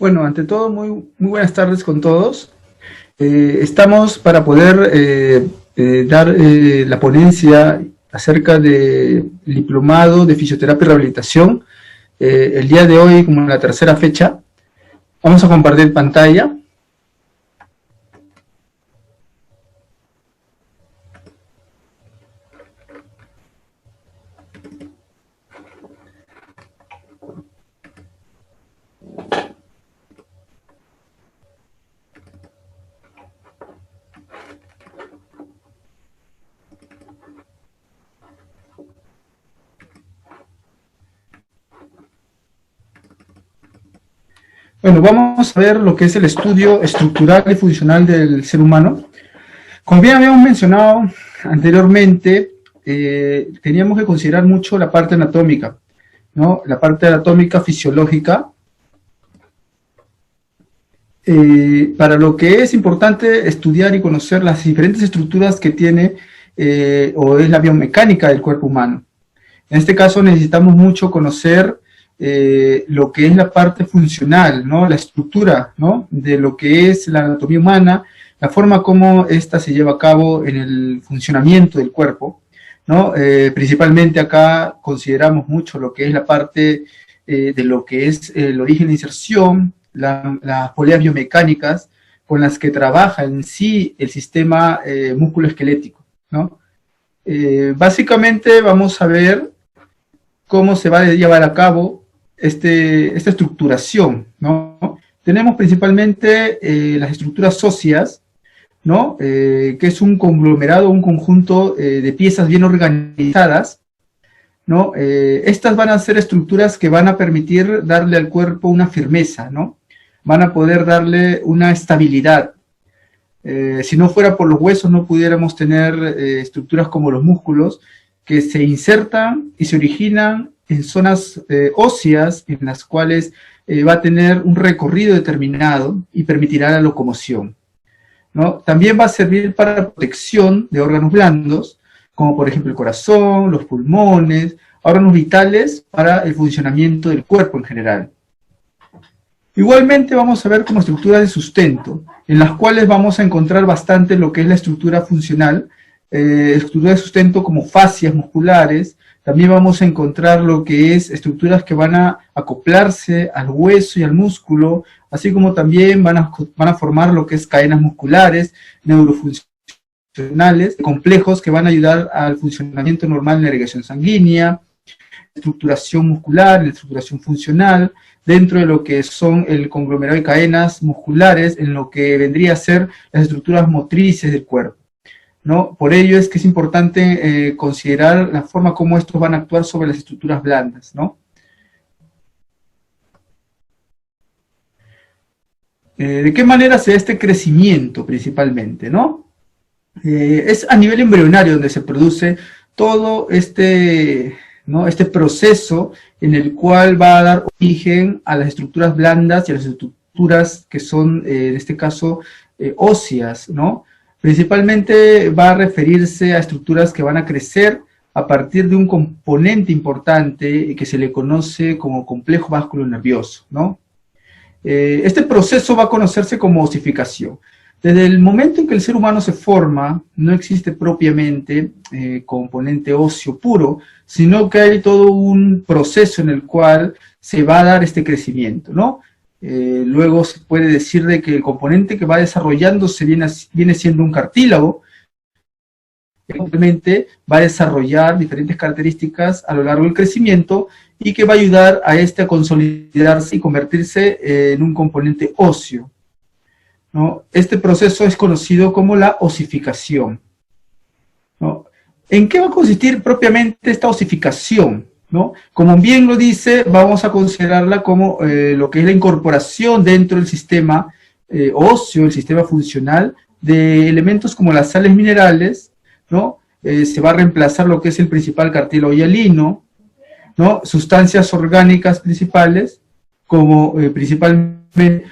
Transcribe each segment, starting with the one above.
Bueno, ante todo, muy buenas tardes con todos. Estamos para poder dar la ponencia acerca del diplomado de fisioterapia y rehabilitación. El día de hoy, como en la tercera fecha, vamos a compartir pantalla. Bueno, vamos a ver lo que es el estudio estructural y funcional del ser humano. Como bien habíamos mencionado anteriormente, teníamos que considerar mucho la parte anatómica, ¿no? La parte anatómica fisiológica. Para lo que es importante estudiar y conocer las diferentes estructuras que tiene o es la biomecánica del cuerpo humano. En este caso necesitamos mucho conocer lo que es la parte funcional, ¿no? La estructura, ¿no? De lo que es la anatomía humana, la forma como ésta se lleva a cabo en el funcionamiento del cuerpo, ¿no? Principalmente acá consideramos mucho lo que es la parte de lo que es el origen de inserción, las poleas biomecánicas con las que trabaja en sí el sistema músculo-esquelético, ¿no? Básicamente vamos a ver cómo se va a llevar a cabo esta estructuración, ¿no? Tenemos principalmente las estructuras óseas, ¿no? Que es un conglomerado, un conjunto de piezas bien organizadas, ¿no? Estas van a ser estructuras que van a permitir darle al cuerpo una firmeza, ¿no? Van a poder darle una estabilidad. Si no fuera por los huesos no pudiéramos tener estructuras como los músculos, que se insertan y se originan en zonas óseas en las cuales va a tener un recorrido determinado y permitirá la locomoción, ¿no? También va a servir para protección de órganos blandos, como por ejemplo el corazón, los pulmones, órganos vitales para el funcionamiento del cuerpo en general. Igualmente vamos a ver como estructuras de sustento, en las cuales vamos a encontrar bastante lo que es la estructura funcional, estructuras de sustento como fascias musculares. También vamos a encontrar lo que es estructuras que van a acoplarse al hueso y al músculo, así como también van a formar lo que es cadenas musculares, neurofuncionales, complejos que van a ayudar al funcionamiento normal en la irrigación sanguínea, estructuración muscular, la estructuración funcional, dentro de lo que son el conglomerado de cadenas musculares, en lo que vendría a ser las estructuras motrices del cuerpo, ¿no? Por ello es que es importante considerar la forma como estos van a actuar sobre las estructuras blandas, ¿no? ¿De qué manera se da este crecimiento principalmente, ¿no? Es a nivel embrionario donde se produce todo ¿no? Este proceso en el cual va a dar origen a las estructuras blandas y a las estructuras que son, en este caso, óseas, ¿no? Principalmente va a referirse a estructuras que van a crecer a partir de un componente importante que se le conoce como complejo vasculonervioso, ¿no? Este proceso va a conocerse como osificación. Desde el momento en que el ser humano se forma, no existe propiamente componente óseo puro, sino que hay todo un proceso en el cual se va a dar este crecimiento, ¿no? Luego se puede decir de que el componente que va desarrollándose viene siendo un cartílago, que simplemente va a desarrollar diferentes características a lo largo del crecimiento y que va a ayudar a este a consolidarse y convertirse en un componente óseo, ¿no? Este proceso es conocido como la osificación, ¿no? ¿En qué va a consistir propiamente esta osificación, ¿no? Como bien lo dice, vamos a considerarla como lo que es la incorporación dentro del sistema óseo, el sistema funcional, de elementos como las sales minerales, ¿no? Se va a reemplazar lo que es el principal cartílago hialino, ¿no? Sustancias orgánicas principales, como principalmente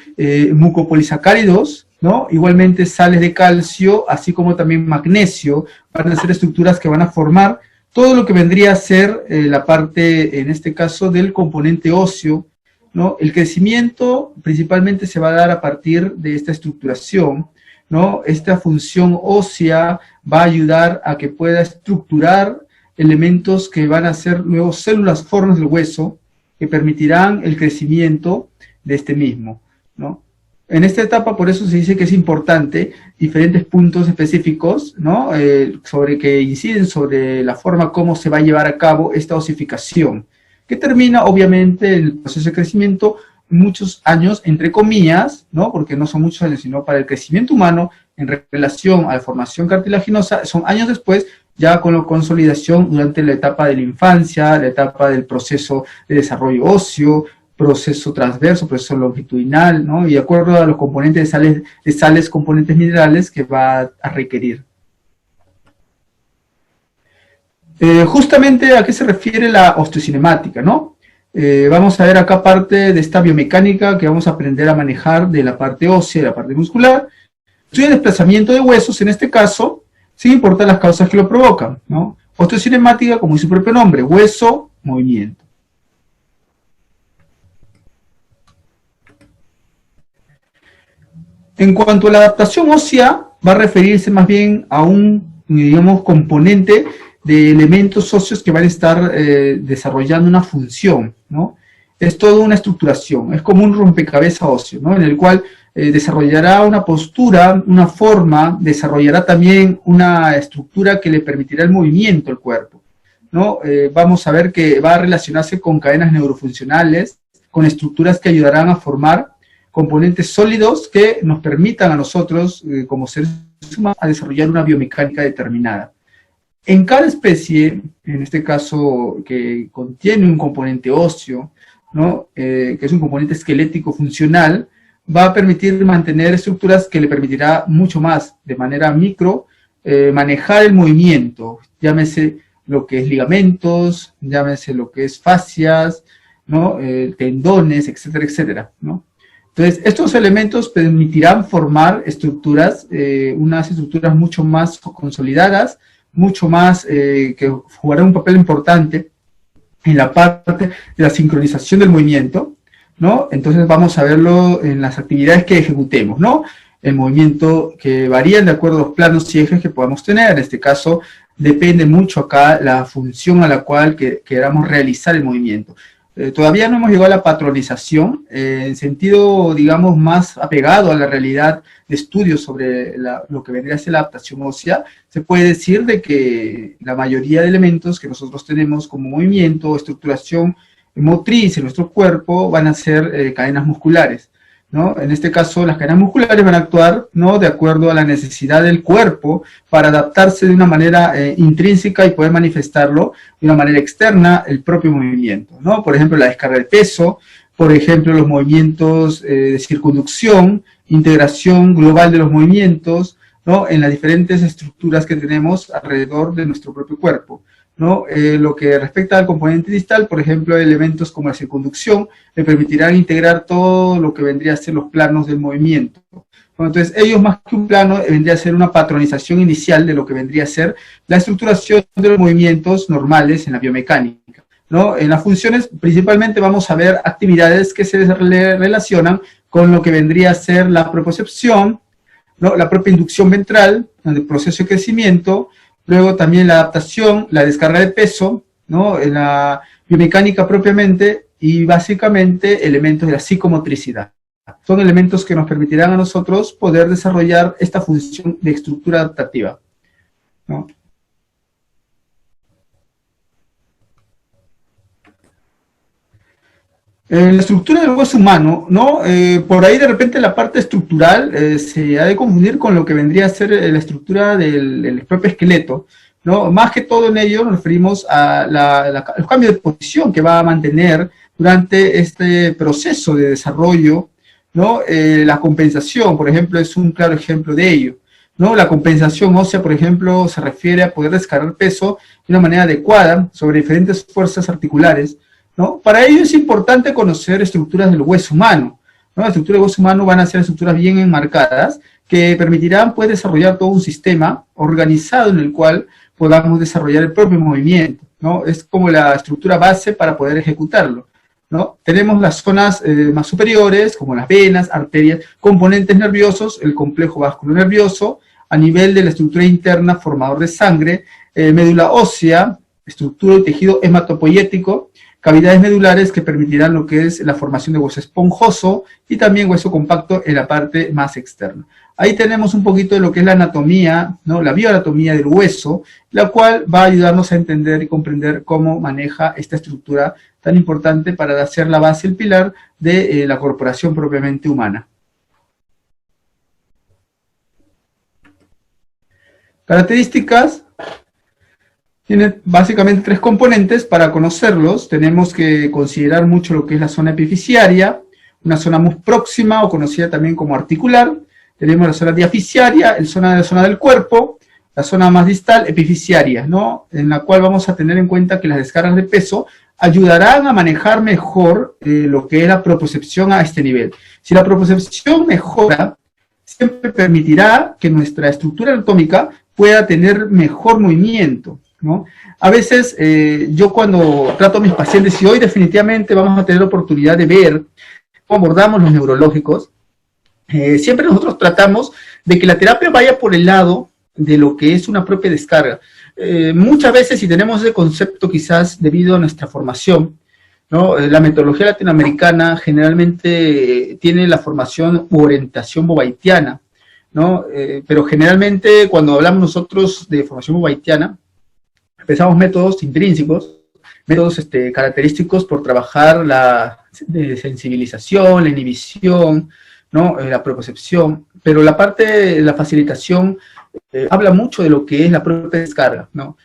mucopolisacáridos, ¿no? Igualmente sales de calcio, así como también magnesio, van a ser estructuras que van a formar todo lo que vendría a ser la parte, en este caso, del componente óseo ¿no? El crecimiento principalmente se va a dar a partir de esta estructuración, ¿no? Esta función ósea va a ayudar a que pueda estructurar elementos que van a ser luego células formas del hueso, que permitirán el crecimiento de este mismo, ¿no? En esta etapa, por eso se dice que es importante diferentes puntos específicos, ¿no? Sobre que inciden sobre la forma como se va a llevar a cabo esta osificación, que termina, obviamente, el proceso de crecimiento muchos años, entre comillas, ¿no? Porque no son muchos años, sino para el crecimiento humano, en relación a la formación cartilaginosa, son años después, ya con la consolidación durante la etapa de la infancia, la etapa del proceso de desarrollo óseo, proceso transverso, proceso longitudinal, ¿no? Y de acuerdo a los componentes de sales, componentes minerales que va a requerir. Justamente a qué se refiere la osteocinemática, ¿no? Vamos a ver acá parte de esta biomecánica que vamos a aprender a manejar de la parte ósea y la parte muscular. Estudia el desplazamiento de huesos, en este caso, sin importar las causas que lo provocan, ¿no? Osteocinemática, como dice su propio nombre, hueso, movimiento. En cuanto a la adaptación ósea, va a referirse más bien a un, digamos, componente de elementos óseos que van a estar desarrollando una función, ¿no? Es toda una estructuración, es como un rompecabezas óseo, ¿no? En el cual desarrollará una postura, una forma, desarrollará también una estructura que le permitirá el movimiento del cuerpo, ¿no? Vamos a ver que va a relacionarse con cadenas neurofuncionales, con estructuras que ayudarán a formar componentes sólidos que nos permitan a nosotros, como seres humanos, a desarrollar una biomecánica determinada. En cada especie, en este caso que contiene un componente óseo, ¿no? Que es un componente esquelético funcional, va a permitir mantener estructuras que le permitirá mucho más, de manera micro, manejar el movimiento, llámese lo que es ligamentos, llámese lo que es fascias, ¿no? Tendones, etcétera, etcétera, ¿no? Entonces, estos elementos permitirán formar estructuras, unas estructuras mucho más consolidadas, mucho más, que jugarán un papel importante en la parte de la sincronización del movimiento, ¿no? Entonces vamos a verlo en las actividades que ejecutemos, ¿no? El movimiento que varían de acuerdo a los planos y ejes que podamos tener. En este caso, depende mucho acá la función a la cual queramos realizar el movimiento. Todavía no hemos llegado a la patronización, en sentido, digamos, más apegado a la realidad de estudios sobre lo que vendría a ser la adaptación ósea. Se puede decir de que la mayoría de elementos que nosotros tenemos como movimiento o estructuración motriz en nuestro cuerpo van a ser cadenas musculares, ¿no? En este caso, las cadenas musculares van a actuar, ¿no?, de acuerdo a la necesidad del cuerpo para adaptarse de una manera intrínseca y poder manifestarlo de una manera externa el propio movimiento, ¿no? Por ejemplo, la descarga de peso, por ejemplo, los movimientos de circunducción, integración global de los movimientos, ¿no?, en las diferentes estructuras que tenemos alrededor de nuestro propio cuerpo, ¿no? Lo que respecta al componente distal, por ejemplo, elementos como la circunducción le permitirán integrar todo lo que vendría a ser los planos del movimiento. Bueno, entonces, ellos más que un plano vendría a ser una patronización inicial de lo que vendría a ser la estructuración de los movimientos normales en la biomecánica, ¿no? En las funciones, principalmente vamos a ver actividades que se relacionan con lo que vendría a ser la propiocepción, ¿no?, la propia inducción ventral, el proceso de crecimiento. Luego también la adaptación, la descarga de peso, ¿no?, en la biomecánica propiamente, y básicamente elementos de la psicomotricidad. Son elementos que nos permitirán a nosotros poder desarrollar esta función de estructura adaptativa, ¿no? La estructura del hueso humano, ¿no? Por ahí de repente la parte estructural se ha de confundir con lo que vendría a ser la estructura del propio esqueleto, ¿no? Más que todo en ello nos referimos a los cambios de posición que va a mantener durante este proceso de desarrollo, ¿no? La compensación, por ejemplo, es un claro ejemplo de ello, ¿no? La compensación ósea, por ejemplo, se refiere a poder descargar peso de una manera adecuada sobre diferentes fuerzas articulares, ¿no? Para ello es importante conocer estructuras del hueso humano, ¿no? Las estructuras del hueso humano van a ser estructuras bien enmarcadas que permitirán, pues, desarrollar todo un sistema organizado en el cual podamos desarrollar el propio movimiento, ¿no? Es como la estructura base para poder ejecutarlo, ¿no? Tenemos las zonas más superiores, como las venas, arterias, componentes nerviosos, el complejo vascular nervioso, a nivel de la estructura interna, formador de sangre, médula ósea, estructura y tejido hematopoyético, cavidades medulares que permitirán lo que es la formación de hueso esponjoso y también hueso compacto en la parte más externa. Ahí tenemos un poquito de lo que es la anatomía, ¿no? La bioanatomía del hueso, la cual va a ayudarnos a entender y comprender cómo maneja esta estructura tan importante para hacer la base, el pilar de la corporación propiamente humana. Características. Tiene básicamente tres componentes. Para conocerlos tenemos que considerar mucho lo que es la zona epifisiaria, una zona muy próxima o conocida también como articular. Tenemos la zona diafisiaria, la zona del cuerpo, la zona más distal, epifisiaria, ¿no? En la cual vamos a tener en cuenta que las descargas de peso ayudarán a manejar mejor lo que es la propiocepción a este nivel. Si la propiocepción mejora, siempre permitirá que nuestra estructura anatómica pueda tener mejor movimiento, ¿no? A veces yo cuando trato a mis pacientes, y hoy definitivamente vamos a tener la oportunidad de ver cómo abordamos los neurológicos, siempre nosotros tratamos de que la terapia vaya por el lado de lo que es una propia descarga. Muchas veces, si tenemos ese concepto quizás debido a nuestra formación, ¿no? La metodología latinoamericana generalmente tiene la formación u orientación bobaitiana, ¿no? Pero generalmente cuando hablamos nosotros de formación bobaitiana, empezamos métodos intrínsecos, métodos característicos por trabajar la sensibilización, la inhibición, ¿no? La propiocepción, pero la parte de la facilitación habla mucho de lo que es la propia descarga, ¿no?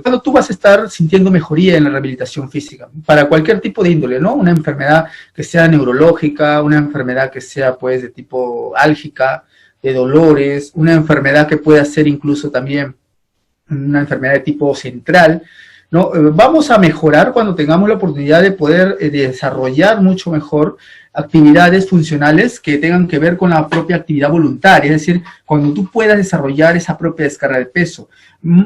Cuando tú vas a estar sintiendo mejoría en la rehabilitación física, para cualquier tipo de índole, ¿no? Una enfermedad que sea neurológica, una enfermedad que sea, pues, de tipo álgica, de dolores, una enfermedad que pueda ser incluso también una enfermedad de tipo central, ¿no? Vamos a mejorar cuando tengamos la oportunidad de poder desarrollar mucho mejor actividades funcionales que tengan que ver con la propia actividad voluntaria, es decir, cuando tú puedas desarrollar esa propia descarga de peso.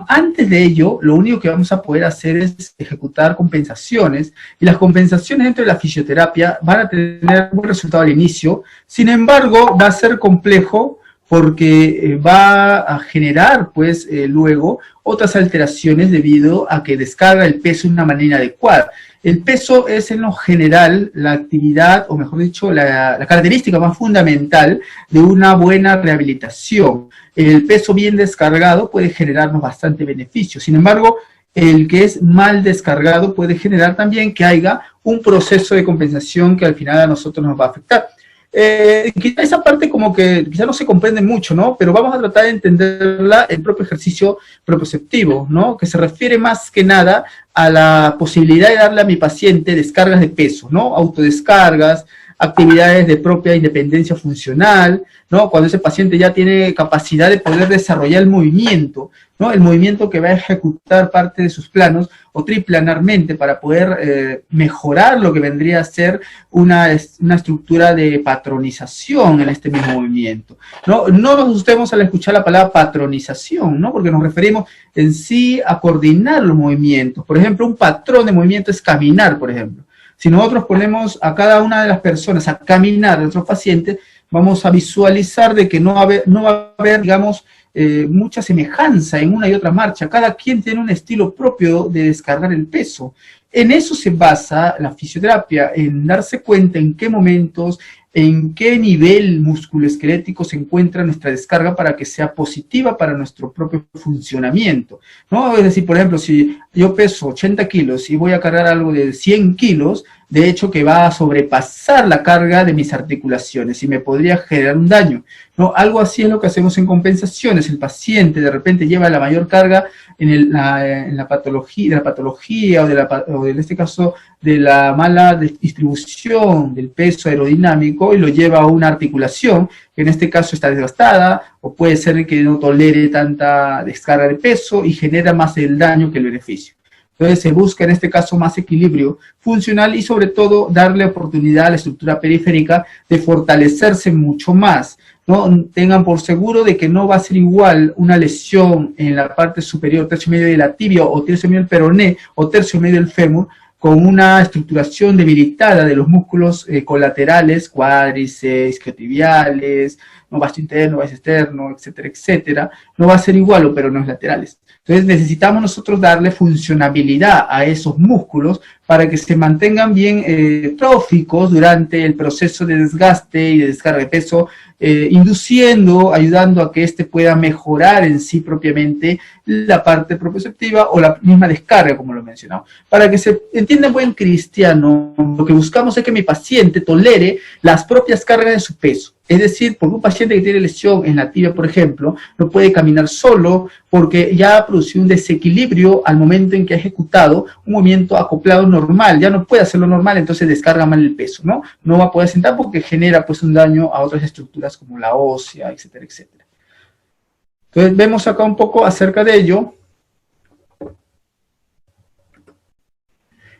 Antes de ello, lo único que vamos a poder hacer es ejecutar compensaciones, y las compensaciones dentro de la fisioterapia van a tener buen resultado al inicio. Sin embargo, va a ser complejo porque va a generar, pues, luego otras alteraciones debido a que descarga el peso de una manera adecuada. El peso es en lo general la actividad, o mejor dicho, la característica más fundamental de una buena rehabilitación. El peso bien descargado puede generarnos bastante beneficio. Sin embargo, el que es mal descargado puede generar también que haya un proceso de compensación que al final a nosotros nos va a afectar. Quizá esa parte como que quizá no se comprende mucho, ¿no? Pero vamos a tratar de entenderla el propio ejercicio propioceptivo, ¿no? Que se refiere más que nada a la posibilidad de darle a mi paciente descargas de peso, ¿no? Autodescargas, actividades de propia independencia funcional, ¿no? Cuando ese paciente ya tiene capacidad de poder desarrollar el movimiento, ¿no? El movimiento que va a ejecutar parte de sus planos o triplanarmente para poder mejorar lo que vendría a ser una estructura de patronización en este mismo movimiento, ¿no? No nos asustemos al escuchar la palabra patronización, ¿no? Porque nos referimos en sí a coordinar los movimientos. Por ejemplo, un patrón de movimiento es caminar, por ejemplo. Si nosotros ponemos a cada una de las personas a caminar, a nuestros pacientes, vamos a visualizar de que no va a haber, digamos, mucha semejanza en una y otra marcha. Cada quien tiene un estilo propio de descargar el peso. En eso se basa la fisioterapia, en darse cuenta en qué momentos, en qué nivel musculoesquelético se encuentra nuestra descarga para que sea positiva para nuestro propio funcionamiento, ¿no? Es decir, por ejemplo, si yo peso 80 kilos y voy a cargar algo de 100 kilos, de hecho que va a sobrepasar la carga de mis articulaciones y me podría generar un daño, ¿no? Algo así es lo que hacemos en compensaciones. El paciente de repente lleva la mayor carga en la patología o en este caso de la mala distribución del peso aerodinámico y lo lleva a una articulación que en este caso está desgastada, o puede ser que no tolere tanta descarga de peso y genera más el daño que el beneficio. Entonces se busca en este caso más equilibrio funcional y sobre todo darle oportunidad a la estructura periférica de fortalecerse mucho más, ¿no? Tengan por seguro de que no va a ser igual una lesión en la parte superior, tercio medio de la tibia o tercio medio del peroné o tercio medio del fémur, con una estructuración debilitada de los músculos colaterales, cuádriceps, isquiotibiales, no vasto interno, vasto externo, etcétera, etcétera, no va a ser igual, o peroneos laterales. Entonces necesitamos nosotros darle funcionabilidad a esos músculos para que se mantengan bien tróficos durante el proceso de desgaste y de descarga de peso, induciendo, ayudando a que éste pueda mejorar en sí propiamente la parte propioceptiva o la misma descarga, como lo mencionamos. Para que se entienda en buen cristiano, lo que buscamos es que mi paciente tolere las propias cargas de su peso. Es decir, porque un paciente que tiene lesión en la tibia, por ejemplo, no puede caminar solo porque ya ha producido un desequilibrio al momento en que ha ejecutado un movimiento acoplado normal, ya no puede hacerlo normal, entonces descarga mal el peso, ¿no? No va a poder sentar porque genera pues un daño a otras estructuras como la ósea, etcétera, etcétera. Entonces vemos acá un poco acerca de ello.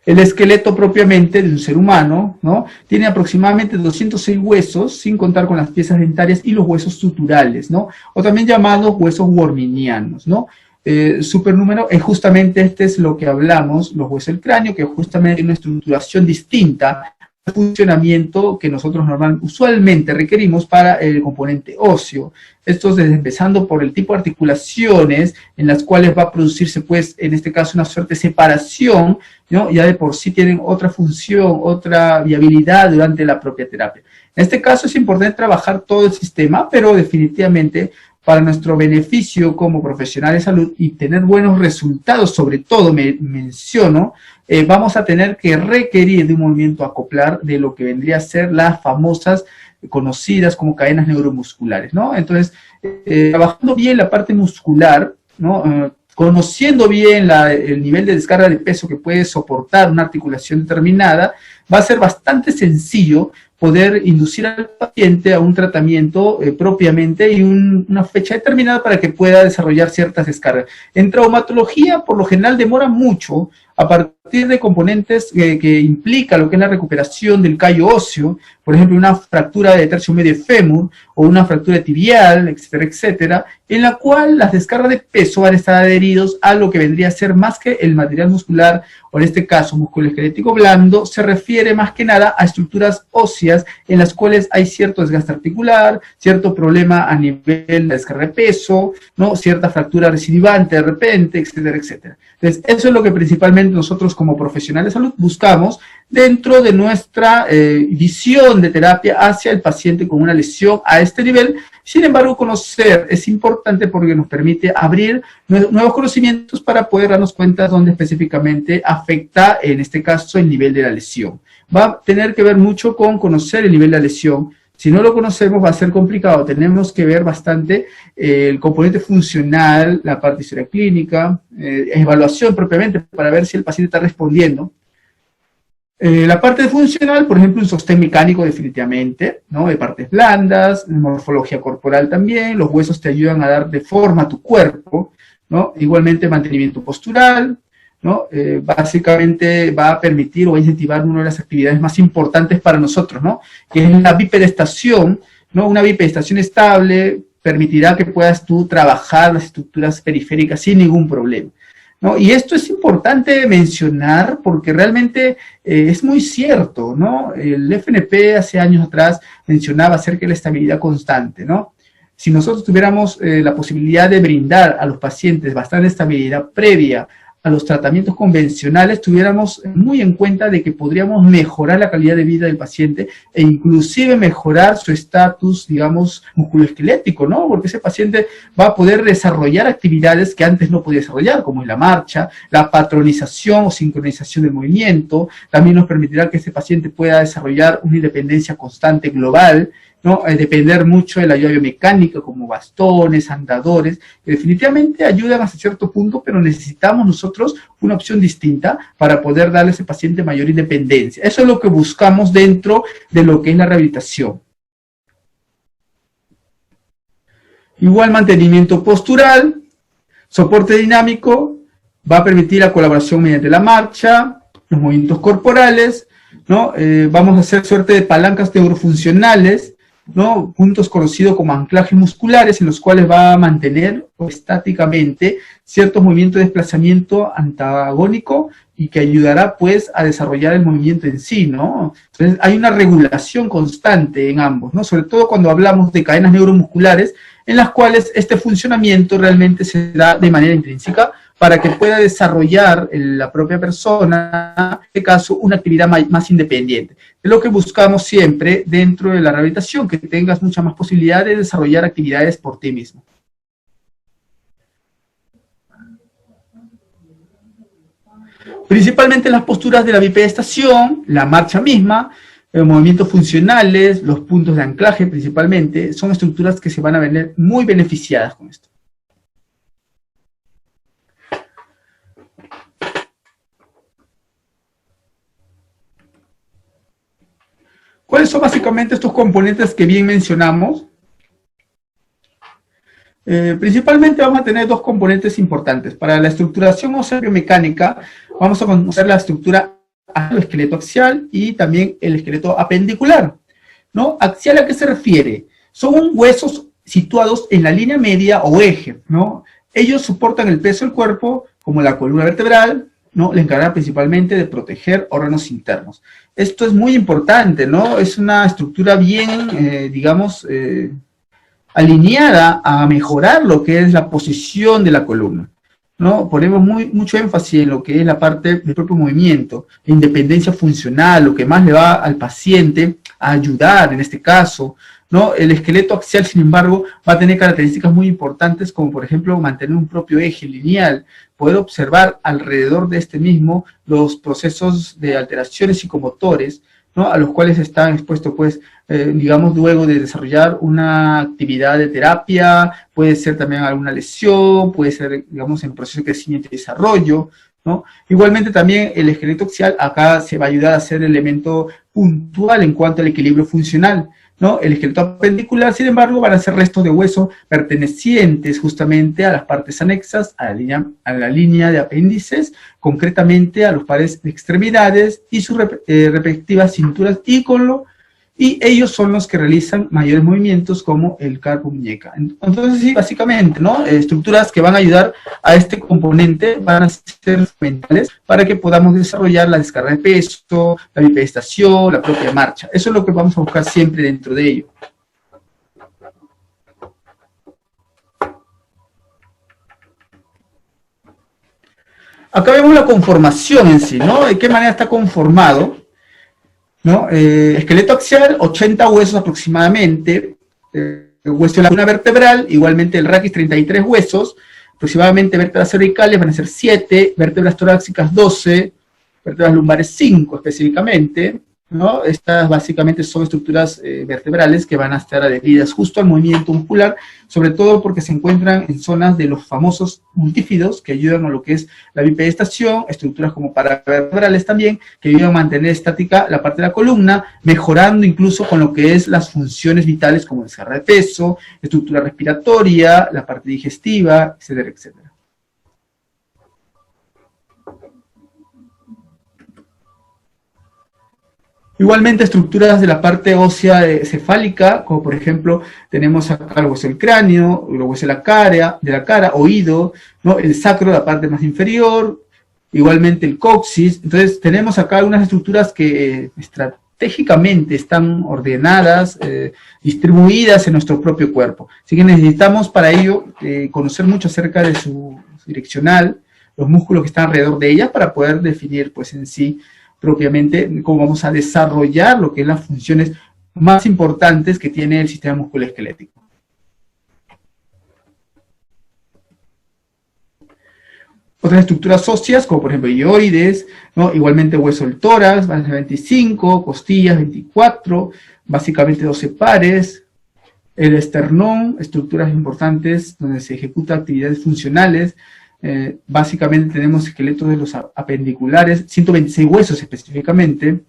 El esqueleto propiamente de un ser humano, ¿no? Tiene aproximadamente 206 huesos, sin contar con las piezas dentarias y los huesos suturales, ¿no? O también llamados huesos worminianos, ¿no? Supernúmero, justamente este es lo que hablamos, los huesos del cráneo, que justamente tiene una estructuración distinta al funcionamiento que nosotros usualmente requerimos para el componente óseo. Esto desde empezando por el tipo de articulaciones en las cuales va a producirse, pues, en este caso, una suerte de separación, ¿no? Ya de por sí tienen otra función, otra viabilidad durante la propia terapia. En este caso es importante trabajar todo el sistema, pero definitivamente para nuestro beneficio como profesionales de salud y tener buenos resultados, sobre todo, menciono, vamos a tener que requerir de un movimiento acoplar de lo que vendría a ser las famosas conocidas como cadenas neuromusculares, ¿no? Entonces, trabajando bien la parte muscular, ¿no? Conociendo bien el nivel de descarga de peso que puede soportar una articulación determinada, va a ser bastante sencillo poder inducir al paciente a un tratamiento propiamente y una fecha determinada para que pueda desarrollar ciertas descargas. En traumatología, por lo general, demora mucho a partir de componentes que implica lo que es la recuperación del callo óseo, por ejemplo, una fractura de tercio medio fémur o una fractura tibial, etcétera, etcétera, en la cual las descargas de peso van a estar adheridos a lo que vendría a ser más que el material muscular, o en este caso músculo esquelético blando, se refiere más que nada a estructuras óseas en las cuales hay cierto desgaste articular, cierto problema a nivel de descarga de peso, ¿no? Cierta fractura recidivante de repente, etcétera, etcétera. Entonces, eso es lo que principalmente nosotros como profesionales de salud buscamos dentro de nuestra visión de terapia hacia el paciente con una lesión a este nivel. Sin embargo, conocer es importante porque nos permite abrir nuevos conocimientos para poder darnos cuenta dónde específicamente afecta, en este caso, el nivel de la lesión. Va a tener que ver mucho con conocer el nivel de la lesión. Si no lo conocemos va a ser complicado, tenemos que ver bastante el componente funcional, la parte de historia clínica, evaluación propiamente para ver si el paciente está respondiendo. La parte de funcional, por ejemplo, un sostén mecánico definitivamente, ¿no? De partes blandas, morfología corporal también, los huesos te ayudan a dar de forma a tu cuerpo, ¿no? Igualmente mantenimiento postural, ¿no? Básicamente va a permitir o va a incentivar una de las actividades más importantes para nosotros, ¿no? Que es la bipedestación, ¿no? Una bipedestación estable permitirá que puedas tú trabajar las estructuras periféricas sin ningún problema, ¿no? Y esto es importante mencionar porque realmente es muy cierto, ¿no? El FNP hace años atrás mencionaba acerca de la estabilidad constante, ¿no? Si nosotros tuviéramos la posibilidad de brindar a los pacientes bastante estabilidad previa a los tratamientos convencionales, tuviéramos muy en cuenta de que podríamos mejorar la calidad de vida del paciente e inclusive mejorar su estatus, digamos, musculoesquelético, ¿no? Porque ese paciente va a poder desarrollar actividades que antes no podía desarrollar, como es la marcha, la patronización o sincronización del movimiento. También nos permitirá que ese paciente pueda desarrollar una independencia constante global, ¿no? Depender mucho de la ayuda biomecánica como bastones, andadores, que definitivamente ayudan hasta cierto punto, pero necesitamos nosotros una opción distinta para poder darle a ese paciente mayor independencia. Eso es lo que buscamos dentro de lo que es la rehabilitación. Igual mantenimiento postural, soporte dinámico, va a permitir la colaboración mediante la marcha, los movimientos corporales, ¿no? Vamos a hacer suerte de palancas neurofuncionales, ¿no? Puntos conocidos como anclajes musculares, en los cuales va a mantener estáticamente ciertos movimientos de desplazamiento antagónico y que ayudará pues a desarrollar el movimiento en sí, ¿no? Entonces hay una regulación constante en ambos, ¿no? Sobre todo cuando hablamos de cadenas neuromusculares, en las cuales este funcionamiento realmente se da de manera intrínseca para que pueda desarrollar la propia persona, en este caso, una actividad más independiente. Es lo que buscamos siempre dentro de la rehabilitación, que tengas mucha más posibilidad de desarrollar actividades por ti mismo. Principalmente las posturas de la bipedestación, la marcha misma, los movimientos funcionales, los puntos de anclaje principalmente, son estructuras que se van a ver muy beneficiadas con esto. ¿Cuáles son básicamente estos componentes que bien mencionamos? Principalmente vamos a tener dos componentes importantes. Para la estructuración ósea biomecánica, vamos a conocer la estructura el esqueleto axial y también el esqueleto apendicular, ¿no? ¿Axial a qué se refiere? Son huesos situados en la línea media o eje, ¿no? Ellos soportan el peso del cuerpo, como la columna vertebral, ¿no? Le encargan principalmente de proteger órganos internos. Esto es muy importante, ¿no? Es una estructura bien, digamos, alineada a mejorar lo que es la posición de la columna, ¿no? Ponemos mucho énfasis en lo que es la parte del propio movimiento, la independencia funcional, lo que más le va al paciente a ayudar en este caso, ¿no? El esqueleto axial, sin embargo, va a tener características muy importantes, como por ejemplo mantener un propio eje lineal, poder observar alrededor de este mismo los procesos de alteraciones psicomotores, ¿no? A los cuales están expuestos, pues, digamos, luego de desarrollar una actividad de terapia, puede ser también alguna lesión, puede ser, digamos, en proceso de crecimiento y desarrollo, ¿no? Igualmente también el esqueleto axial acá se va a ayudar a ser elemento puntual en cuanto al equilibrio funcional, ¿no? El esqueleto apendicular, sin embargo, van a ser restos de hueso pertenecientes justamente a las partes anexas, a la línea de apéndices, concretamente a los pares de extremidades y sus respectivas cinturas y ellos son los que realizan mayores movimientos como el carpo muñeca. Entonces, sí, básicamente, ¿no? Estructuras que van a ayudar a este componente van a ser fundamentales para que podamos desarrollar la descarga de peso, la bipedestación, la propia marcha. Eso es lo que vamos a buscar siempre dentro de ello. Acá vemos la conformación en sí, ¿no? De qué manera está conformado, ¿no? Esqueleto axial, 80 huesos aproximadamente, hueso de la columna vertebral, igualmente el raquis 33 huesos, aproximadamente vértebras cervicales van a ser 7, vértebras torácicas 12, vértebras lumbares 5 específicamente, ¿no? Estas básicamente son estructuras vertebrales que van a estar adheridas justo al movimiento muscular, sobre todo porque se encuentran en zonas de los famosos multífidos que ayudan a lo que es la bipedestación, estructuras como paravertebrales también, que ayudan a mantener estática la parte de la columna, mejorando incluso con lo que es las funciones vitales como descarga de peso, estructura respiratoria, la parte digestiva, etcétera, etcétera. Igualmente estructuras de la parte ósea cefálica, como por ejemplo tenemos acá el hueso del cráneo, el hueso de la cara, oído, ¿no? El sacro, la parte más inferior, igualmente el coxis. Entonces tenemos acá algunas estructuras que estratégicamente están ordenadas, distribuidas en nuestro propio cuerpo. Así que necesitamos para ello conocer mucho acerca de su direccional, los músculos que están alrededor de ella, para poder definir pues en sí propiamente cómo vamos a desarrollar lo que es las funciones más importantes que tiene el sistema musculoesquelético. Otras estructuras óseas, como por ejemplo ioides, ¿no? Igualmente hueso del tórax, van a ser 25, costillas 24, básicamente 12 pares, el esternón, estructuras importantes donde se ejecutan actividades funcionales. Básicamente tenemos esqueletos de los apendiculares, 126 huesos específicamente. En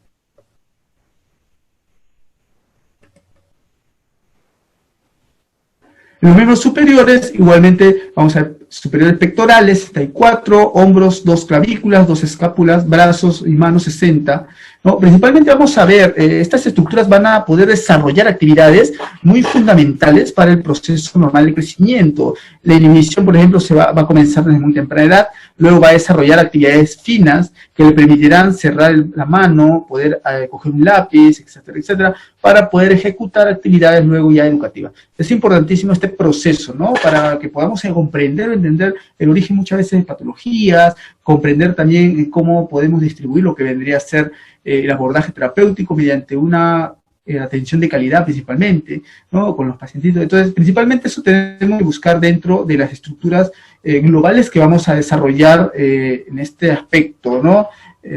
los miembros superiores, igualmente, vamos a ver superiores pectorales, 64, hombros, 2 clavículas, 2 escápulas, brazos y manos, 60. ¿no? Principalmente vamos a ver, estas estructuras van a poder desarrollar actividades muy fundamentales para el proceso normal de crecimiento. La inhibición, por ejemplo, va a comenzar desde muy temprana edad, luego va a desarrollar actividades finas que le permitirán cerrar la mano, poder coger un lápiz, etcétera, etcétera, para poder ejecutar actividades luego ya educativas. Es importantísimo este proceso, ¿no? Para que podamos comprender o entender el origen muchas veces de patologías, comprender también cómo podemos distribuir lo que vendría a ser el abordaje terapéutico mediante una atención de calidad principalmente, ¿no? Con los pacientitos. Entonces, principalmente eso tenemos que buscar dentro de las estructuras globales que vamos a desarrollar en este aspecto, ¿no?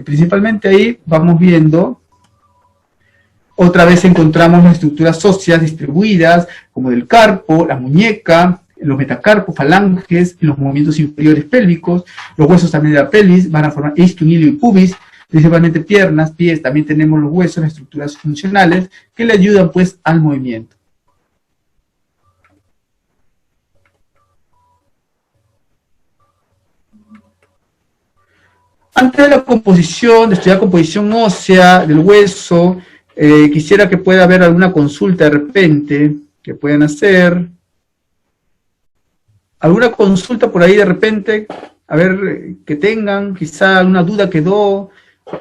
Principalmente ahí vamos viendo, otra vez encontramos las estructuras óseas distribuidas, como del carpo, la muñeca, los metacarpos, falanges, y los movimientos inferiores pélvicos, los huesos también de la pelvis van a formar isquion, ilio y pubis, principalmente piernas, pies, también tenemos los huesos, las estructuras funcionales, que le ayudan pues al movimiento. Antes de la composición, de estudiar composición ósea del hueso, quisiera que pueda haber alguna consulta de repente, que puedan hacer. ¿Alguna consulta por ahí de repente? A ver, que tengan, quizá alguna duda quedó.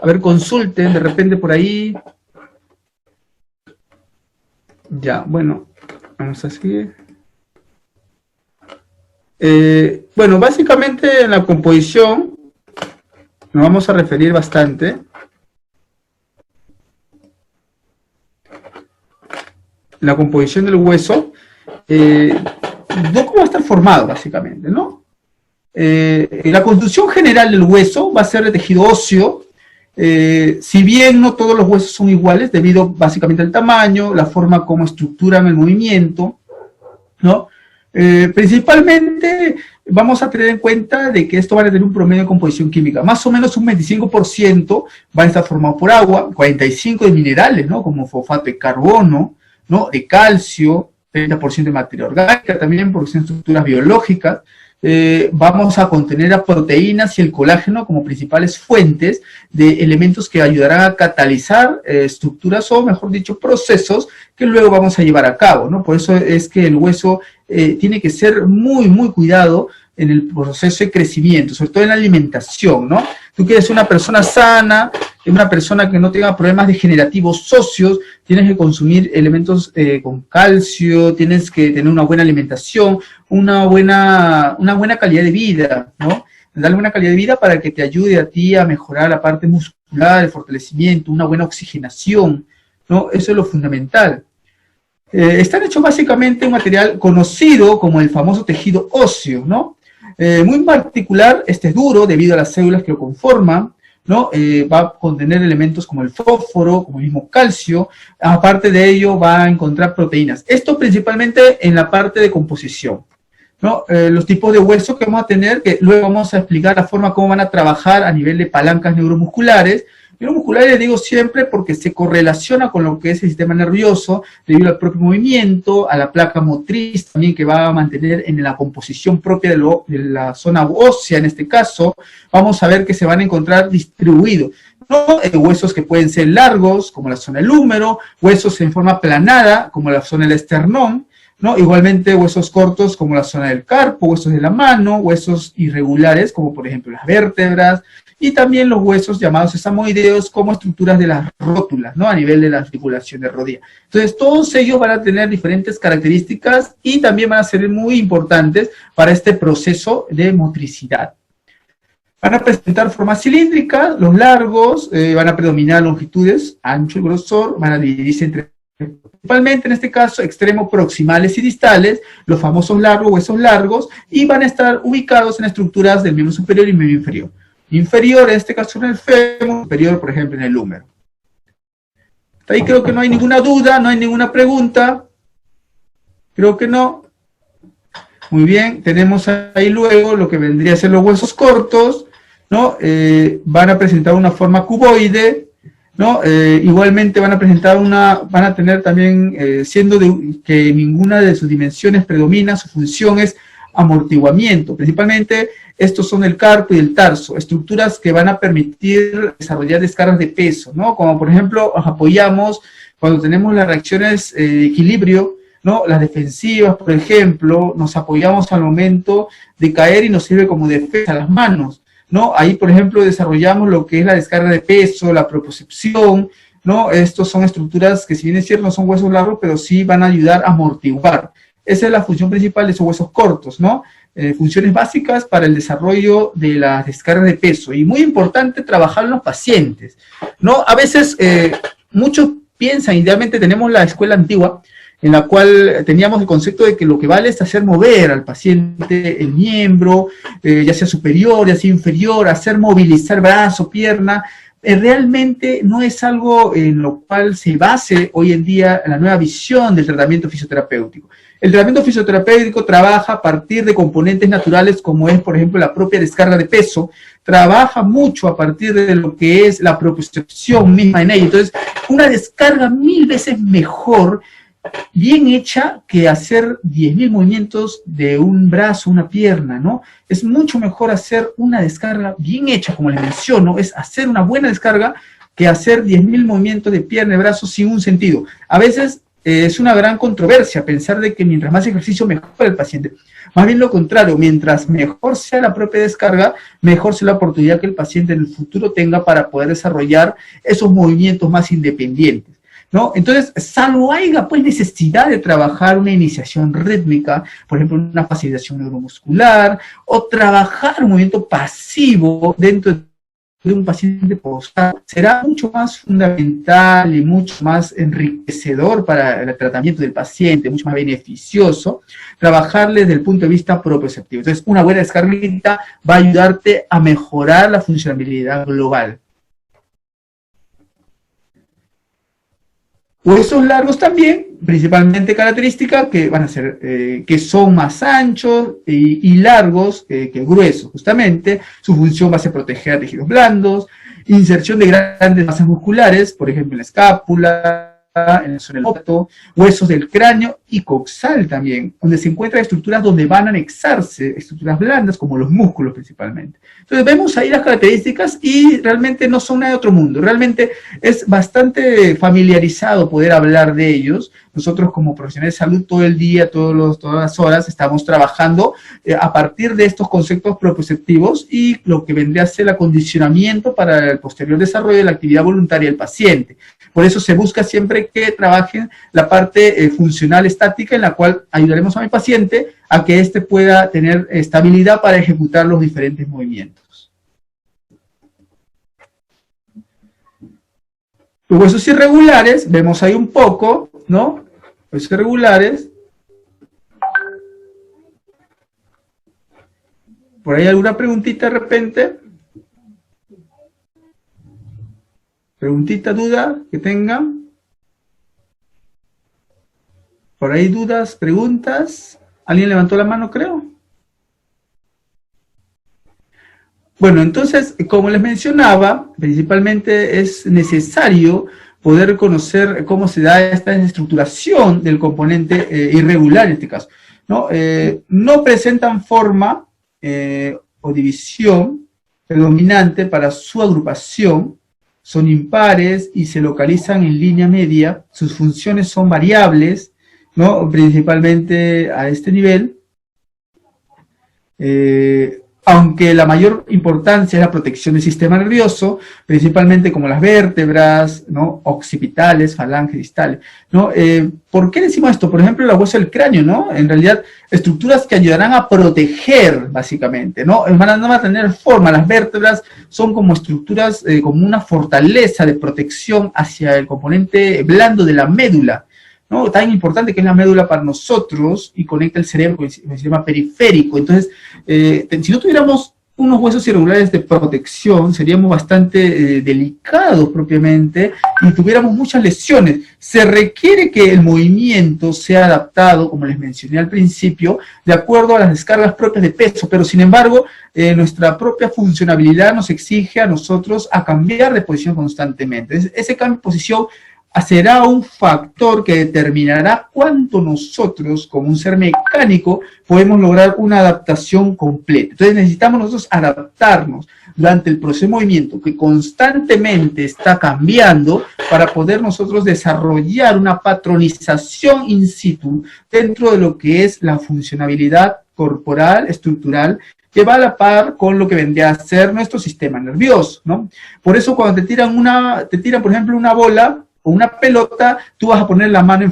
A ver, consulten de repente por ahí. Ya, bueno, vamos a seguir. Bueno, básicamente en la composición nos vamos a referir bastante. La composición del hueso, no cómo va a estar formado básicamente, ¿no? La construcción general del hueso va a ser de tejido óseo. Si bien no todos los huesos son iguales, debido básicamente al tamaño, la forma como estructuran el movimiento, ¿no? Principalmente vamos a tener en cuenta de que esto va a tener un promedio de composición química, más o menos un 25% va a estar formado por agua, 45% de minerales, ¿no? Como fosfato de carbono, ¿no? De calcio, 30% de materia orgánica también, porque son estructuras biológicas. Vamos a contener a proteínas y el colágeno como principales fuentes de elementos que ayudarán a catalizar estructuras o, mejor dicho, procesos que luego vamos a llevar a cabo, ¿no? Por eso es que el hueso tiene que ser muy, muy cuidado en el proceso de crecimiento, sobre todo en la alimentación, ¿no? Tú quieres una persona sana, una persona que no tenga problemas degenerativos óseos, tienes que consumir elementos con calcio, tienes que tener una buena alimentación, una buena calidad de vida, ¿no? Darle una calidad de vida para que te ayude a ti a mejorar la parte muscular, el fortalecimiento, una buena oxigenación, ¿no? Eso es lo fundamental. Están hechos básicamente un material conocido como el famoso tejido óseo, ¿no? Muy en particular, este es duro debido a las células que lo conforman, ¿no? Va a contener elementos como el fósforo, como el mismo calcio, aparte de ello va a encontrar proteínas. Esto principalmente en la parte de composición, ¿no? Los tipos de hueso que vamos a tener, que luego vamos a explicar la forma como van a trabajar a nivel de palancas neuromusculares. Neuromusculares digo siempre porque se correlaciona con lo que es el sistema nervioso, debido al propio movimiento, a la placa motriz también que va a mantener en la composición propia de la zona ósea en este caso. Vamos a ver que se van a encontrar distribuidos, ¿no? Huesos que pueden ser largos, como la zona del húmero, huesos en forma aplanada, como la zona del esternón, ¿no? Igualmente huesos cortos como la zona del carpo, huesos de la mano, huesos irregulares como por ejemplo las vértebras, y también los huesos llamados sesamoideos como estructuras de las rótulas, ¿no? A nivel de la articulación de rodilla. Entonces todos ellos van a tener diferentes características y también van a ser muy importantes para este proceso de motricidad. Van a presentar forma cilíndrica, los largos, van a predominar longitudes, ancho y grosor, van a dividirse entre, principalmente en este caso, extremos proximales y distales, los famosos largos, huesos largos, y van a estar ubicados en estructuras del miembro superior y miembro inferior. Inferior, en este caso en el fémur, superior, por ejemplo, en el húmero. Hasta ahí creo que no hay ninguna duda, no hay ninguna pregunta. Creo que no. Muy bien, tenemos ahí luego lo que vendría a ser los huesos cortos, ¿no? Van a presentar una forma cuboide, ¿no? Igualmente van a tener también, siendo que ninguna de sus dimensiones predomina, su función es amortiguamiento. Principalmente estos son el carpo y el tarso, estructuras que van a permitir desarrollar descargas de peso, ¿no? Como por ejemplo nos apoyamos cuando tenemos las reacciones de equilibrio, ¿no? Las defensivas, por ejemplo, nos apoyamos al momento de caer y nos sirve como defensa a las manos, ¿no? Ahí, por ejemplo, desarrollamos lo que es la descarga de peso, la propiocepción, ¿no? Estos son estructuras que, si bien es cierto, no son huesos largos, pero sí van a ayudar a amortiguar. Esa es la función principal de esos huesos cortos, ¿no? Funciones básicas para el desarrollo de la descarga de peso. Y muy importante trabajar en los pacientes, ¿no? A veces muchos piensan, idealmente tenemos la escuela antigua, en la cual teníamos el concepto de que lo que vale es hacer mover al paciente el miembro, ya sea superior, ya sea inferior, hacer movilizar brazo, pierna. Realmente no es algo en lo cual se base hoy en día la nueva visión del tratamiento fisioterapéutico. El tratamiento fisioterapéutico trabaja a partir de componentes naturales como es, por ejemplo, la propia descarga de peso, trabaja mucho a partir de lo que es la propiocepción misma en ello. Entonces, una descarga 1000 veces mejor, bien hecha, que hacer 10.000 movimientos de un brazo, una pierna, ¿no? Es mucho mejor hacer una descarga bien hecha, como les menciono, es hacer una buena descarga que hacer 10.000 movimientos de pierna y brazo sin un sentido. A veces es una gran controversia pensar de que mientras más ejercicio mejor el paciente. Más bien lo contrario, mientras mejor sea la propia descarga, mejor sea la oportunidad que el paciente en el futuro tenga para poder desarrollar esos movimientos más independientes, ¿no? Entonces, salvo haya pues necesidad de trabajar una iniciación rítmica, por ejemplo, una facilitación neuromuscular, o trabajar un movimiento pasivo dentro de un paciente postado, será mucho más fundamental y mucho más enriquecedor para el tratamiento del paciente, mucho más beneficioso, trabajarle desde el punto de vista propioceptivo. Entonces, una buena descarguita va a ayudarte a mejorar la funcionalidad global. Huesos largos también, principalmente característica que van a ser, que son más anchos y largos que gruesos, justamente. Su función va a ser proteger a tejidos blandos, inserción de grandes masas musculares, por ejemplo en la escápula, en la zona del ópito, huesos del cráneo y coxal también, donde se encuentran estructuras donde van a anexarse estructuras blandas como los músculos principalmente. Entonces vemos ahí las características y realmente no son nada de otro mundo, realmente es bastante familiarizado poder hablar de ellos. Nosotros como profesionales de salud todo el día, todas las horas estamos trabajando a partir de estos conceptos propioceptivos y lo que vendría a ser el acondicionamiento para el posterior desarrollo de la actividad voluntaria del paciente. Por eso se busca siempre que trabajen la parte funcional estática, en la cual ayudaremos a mi paciente a que éste pueda tener estabilidad para ejecutar los diferentes movimientos. Los huesos irregulares, vemos ahí un poco, ¿no? Huesos irregulares. ¿Por ahí alguna preguntita de repente? ¿Preguntita, duda que tengan? ¿Por ahí dudas, preguntas? ¿Alguien levantó la mano, creo? Bueno, entonces, como les mencionaba, principalmente es necesario poder conocer cómo se da esta estructuración del componente irregular en este caso, ¿no? No presentan forma o división predominante para su agrupación, son impares y se localizan en línea media, sus funciones son variables, ¿no? Principalmente a este nivel, aunque la mayor importancia es la protección del sistema nervioso, principalmente como las vértebras, ¿no? Occipitales, falanges, distales, ¿no? ¿Por qué decimos esto? Por ejemplo, los huesos del cráneo, ¿no? En realidad, estructuras que ayudarán a proteger, básicamente, ¿no? No van a tener forma, las vértebras son como estructuras, como una fortaleza de protección hacia el componente blando de la médula, ¿no? Tan importante que es la médula para nosotros y conecta el cerebro con el sistema periférico. Entonces, si no tuviéramos unos huesos irregulares de protección, seríamos bastante delicados propiamente y tuviéramos muchas lesiones. Se requiere que el movimiento sea adaptado, como les mencioné al principio, de acuerdo a las descargas propias de peso, pero sin embargo, nuestra propia funcionabilidad nos exige a nosotros a cambiar de posición constantemente. Ese cambio de posición será un factor que determinará cuánto nosotros, como un ser mecánico, podemos lograr una adaptación completa. Entonces necesitamos nosotros adaptarnos durante el proceso de movimiento, que constantemente está cambiando, para poder nosotros desarrollar una patronización in situ dentro de lo que es la funcionabilidad corporal, estructural, que va a la par con lo que vendría a ser nuestro sistema nervioso, ¿no? Por eso cuando te tiran, por ejemplo, una bola o una pelota, tú vas a poner la mano en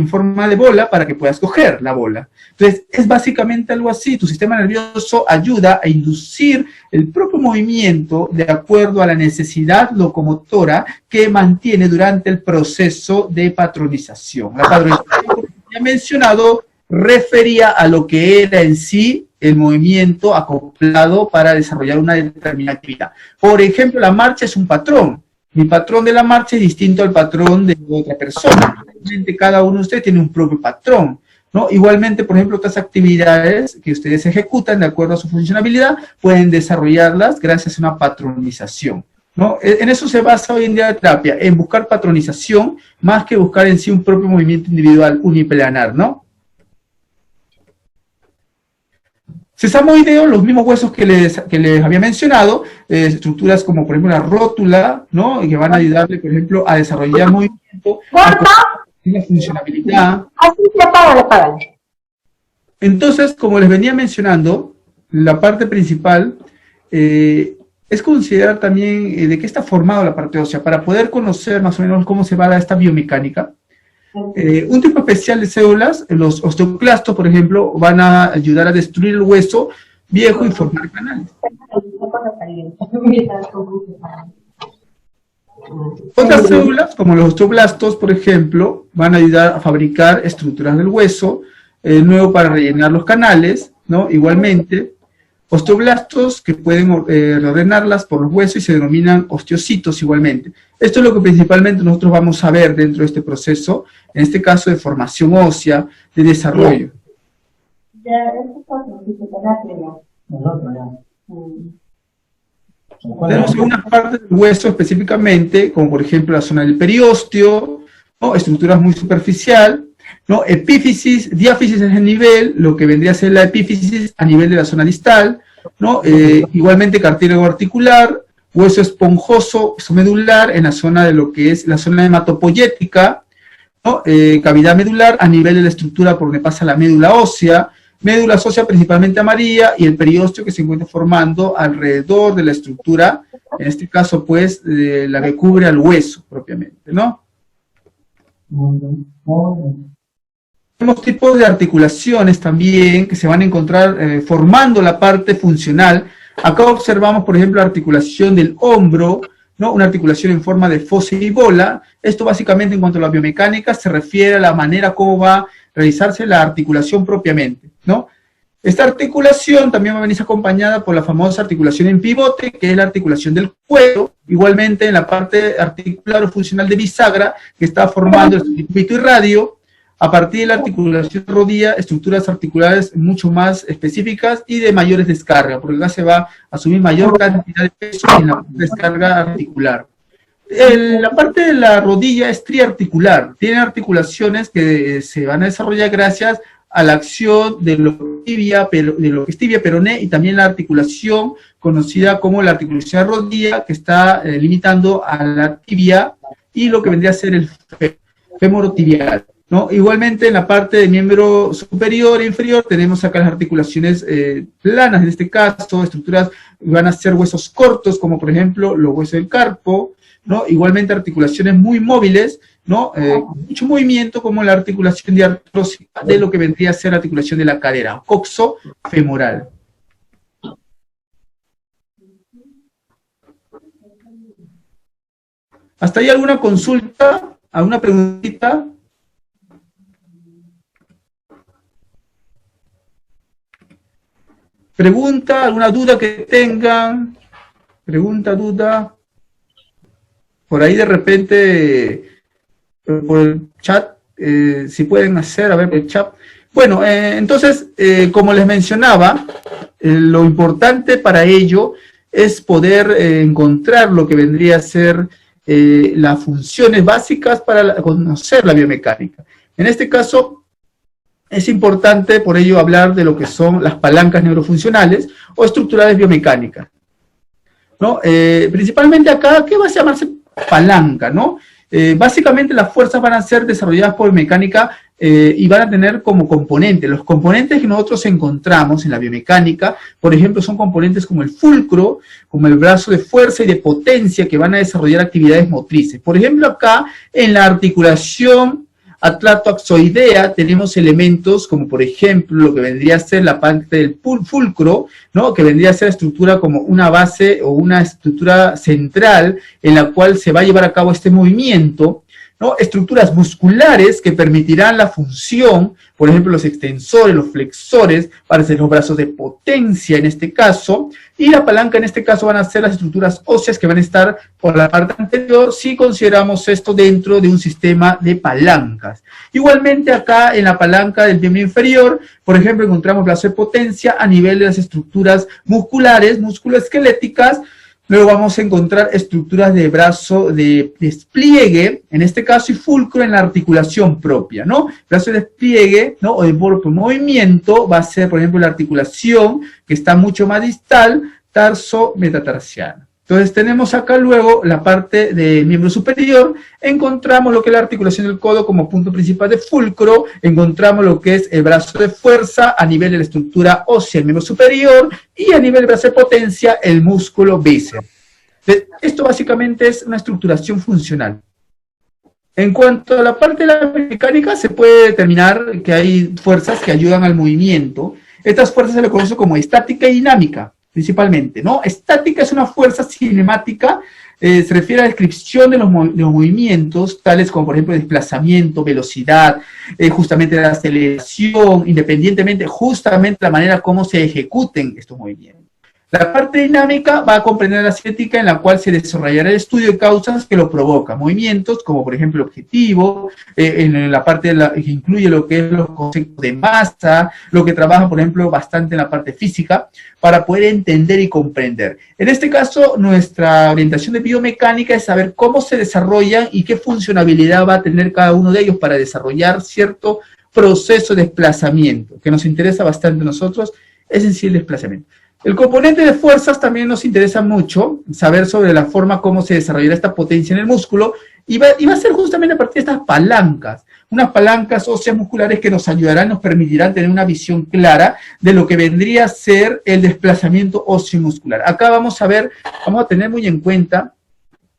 forma de bola para que puedas coger la bola. Entonces, es básicamente algo así. Tu sistema nervioso ayuda a inducir el propio movimiento de acuerdo a la necesidad locomotora que mantiene durante el proceso de patronización. La patronización, como ya he mencionado, refería a lo que era en sí el movimiento acoplado para desarrollar una determinada actividad. Por ejemplo, la marcha es un patrón. Mi patrón de la marcha es distinto al patrón de otra persona. Realmente cada uno de ustedes tiene un propio patrón, ¿no? Igualmente, por ejemplo, otras actividades que ustedes ejecutan de acuerdo a su funcionalidad, pueden desarrollarlas gracias a una patronización, ¿no? En eso se basa hoy en día la terapia, en buscar patronización, más que buscar en sí un propio movimiento individual uniplanar, ¿no? Sesamoideo, los mismos huesos que les había mencionado, estructuras como por ejemplo la rótula, ¿no? Y que van a ayudarle, por ejemplo, a desarrollar movimiento, a la funcionabilidad. Así se apaga. Entonces, como les venía mencionando, la parte principal es considerar también de qué está formado la parte ósea, para poder conocer más o menos cómo se va a dar esta biomecánica. Un tipo especial de células, los osteoclastos, por ejemplo, van a ayudar a destruir el hueso viejo y formar canales. Otras células, como los osteoblastos, por ejemplo, van a ayudar a fabricar estructuras del hueso, nuevo para rellenar los canales, ¿no? Igualmente, osteoblastos que pueden reordenarlas por los huesos y se denominan osteocitos igualmente. Esto es lo que principalmente nosotros vamos a ver dentro de este proceso, en este caso de formación ósea, de desarrollo. Tenemos una parte del hueso específicamente, como por ejemplo la zona del periósteo, ¿no? Estructuras muy superficial, ¿no? Epífisis, diáfisis es el nivel, lo que vendría a ser la epífisis a nivel de la zona distal, ¿no? Igualmente cartílago articular, hueso esponjoso, hueso medular, en la zona de lo que es la zona hematopoyética, ¿no? Cavidad medular a nivel de la estructura por donde pasa la médula ósea principalmente amarilla, y el periósteo que se encuentra formando alrededor de la estructura, en este caso pues la que cubre al hueso propiamente, ¿no? Tenemos tipos de articulaciones también que se van a encontrar formando la parte funcional. Acá observamos, por ejemplo, la articulación del hombro, ¿no? Una articulación en forma de fosa y bola. Esto básicamente en cuanto a la biomecánica se refiere a la manera como va a realizarse la articulación propiamente, ¿no? Esta articulación también va a venir acompañada por la famosa articulación en pivote, que es la articulación del cuello, igualmente en la parte articular o funcional de bisagra, que está formando el circuito y radio. A partir de la articulación de rodilla, estructuras articulares mucho más específicas y de mayores descargas, porque acá se va a asumir mayor cantidad de peso en la descarga articular. La parte de la rodilla es triarticular, tiene articulaciones que se van a desarrollar gracias a la acción de lo que es tibia, peroné, y también la articulación conocida como la articulación de rodilla, que está limitando a la tibia y lo que vendría a ser el fémoro tibial, ¿no? Igualmente en la parte del miembro superior e inferior tenemos acá las articulaciones planas, en este caso, estructuras van a ser huesos cortos, como por ejemplo los huesos del carpo, ¿no? Igualmente articulaciones muy móviles, ¿no? Mucho movimiento, como la articulación de artrosis de lo que vendría a ser la articulación de la cadera, coxo-femoral. ¿Hasta ahí alguna consulta? ¿Alguna preguntita? ¿Pregunta? ¿Alguna duda que tengan? ¿Pregunta, duda? Por ahí de repente, por el chat, si pueden hacer, a ver, el chat. Bueno, entonces, como les mencionaba, lo importante para ello es poder encontrar lo que vendría a ser las funciones básicas para conocer la biomecánica. En este caso, es importante por ello hablar de lo que son las palancas neurofuncionales o estructurales biomecánicas, ¿no? Principalmente acá, ¿qué va a llamarse palanca, no? Básicamente las fuerzas van a ser desarrolladas por mecánica y van a tener como componentes. Los componentes que nosotros encontramos en la biomecánica, por ejemplo, son componentes como el fulcro, como el brazo de fuerza y de potencia que van a desarrollar actividades motrices. Por ejemplo, acá en la articulación atlatoaxoidea tenemos elementos como por ejemplo lo que vendría a ser la parte del fulcro, ¿no? Que vendría a ser la estructura como una base o una estructura central en la cual se va a llevar a cabo este movimiento, ¿no? Estructuras musculares que permitirán la función, por ejemplo los extensores, los flexores, para hacer los brazos de potencia en este caso, y la palanca en este caso van a ser las estructuras óseas que van a estar por la parte anterior si consideramos esto dentro de un sistema de palancas. Igualmente acá en la palanca del miembro inferior, por ejemplo encontramos brazo de potencia a nivel de las estructuras musculares, musculoesqueléticas. Luego vamos a encontrar estructuras de brazo de despliegue, en este caso, y fulcro en la articulación propia, ¿no? Brazo de despliegue, ¿no? O de movimiento va a ser, por ejemplo, la articulación que está mucho más distal, tarso-metatarsiana. Entonces tenemos acá luego la parte del miembro superior, encontramos lo que es la articulación del codo como punto principal de fulcro, encontramos lo que es el brazo de fuerza a nivel de la estructura ósea del miembro superior, y a nivel del brazo de potencia el músculo bíceps. Esto básicamente es una estructuración funcional. En cuanto a la parte de la mecánica, se puede determinar que hay fuerzas que ayudan al movimiento. Estas fuerzas se le conoce como estática y dinámica, principalmente, ¿no? Estática es una fuerza cinemática, se refiere a la descripción de los movimientos, tales como por ejemplo desplazamiento, velocidad, justamente la aceleración, independientemente, justamente la manera como se ejecuten estos movimientos. La parte dinámica va a comprender la cinética en la cual se desarrollará el estudio de causas que lo provocan. Movimientos como por ejemplo el objetivo, en la parte que incluye lo que es los conceptos de masa, lo que trabaja por ejemplo bastante en la parte física, para poder entender y comprender. En este caso, nuestra orientación de biomecánica es saber cómo se desarrollan y qué funcionalidad va a tener cada uno de ellos para desarrollar cierto proceso de desplazamiento, que nos interesa bastante a nosotros, es en sí el desplazamiento. El componente de fuerzas también nos interesa mucho, saber sobre la forma cómo se desarrollará esta potencia en el músculo, y va a ser justamente a partir de estas palancas, unas palancas óseas musculares que nos ayudarán, nos permitirán tener una visión clara de lo que vendría a ser el desplazamiento óseo muscular. Acá vamos a tener muy en cuenta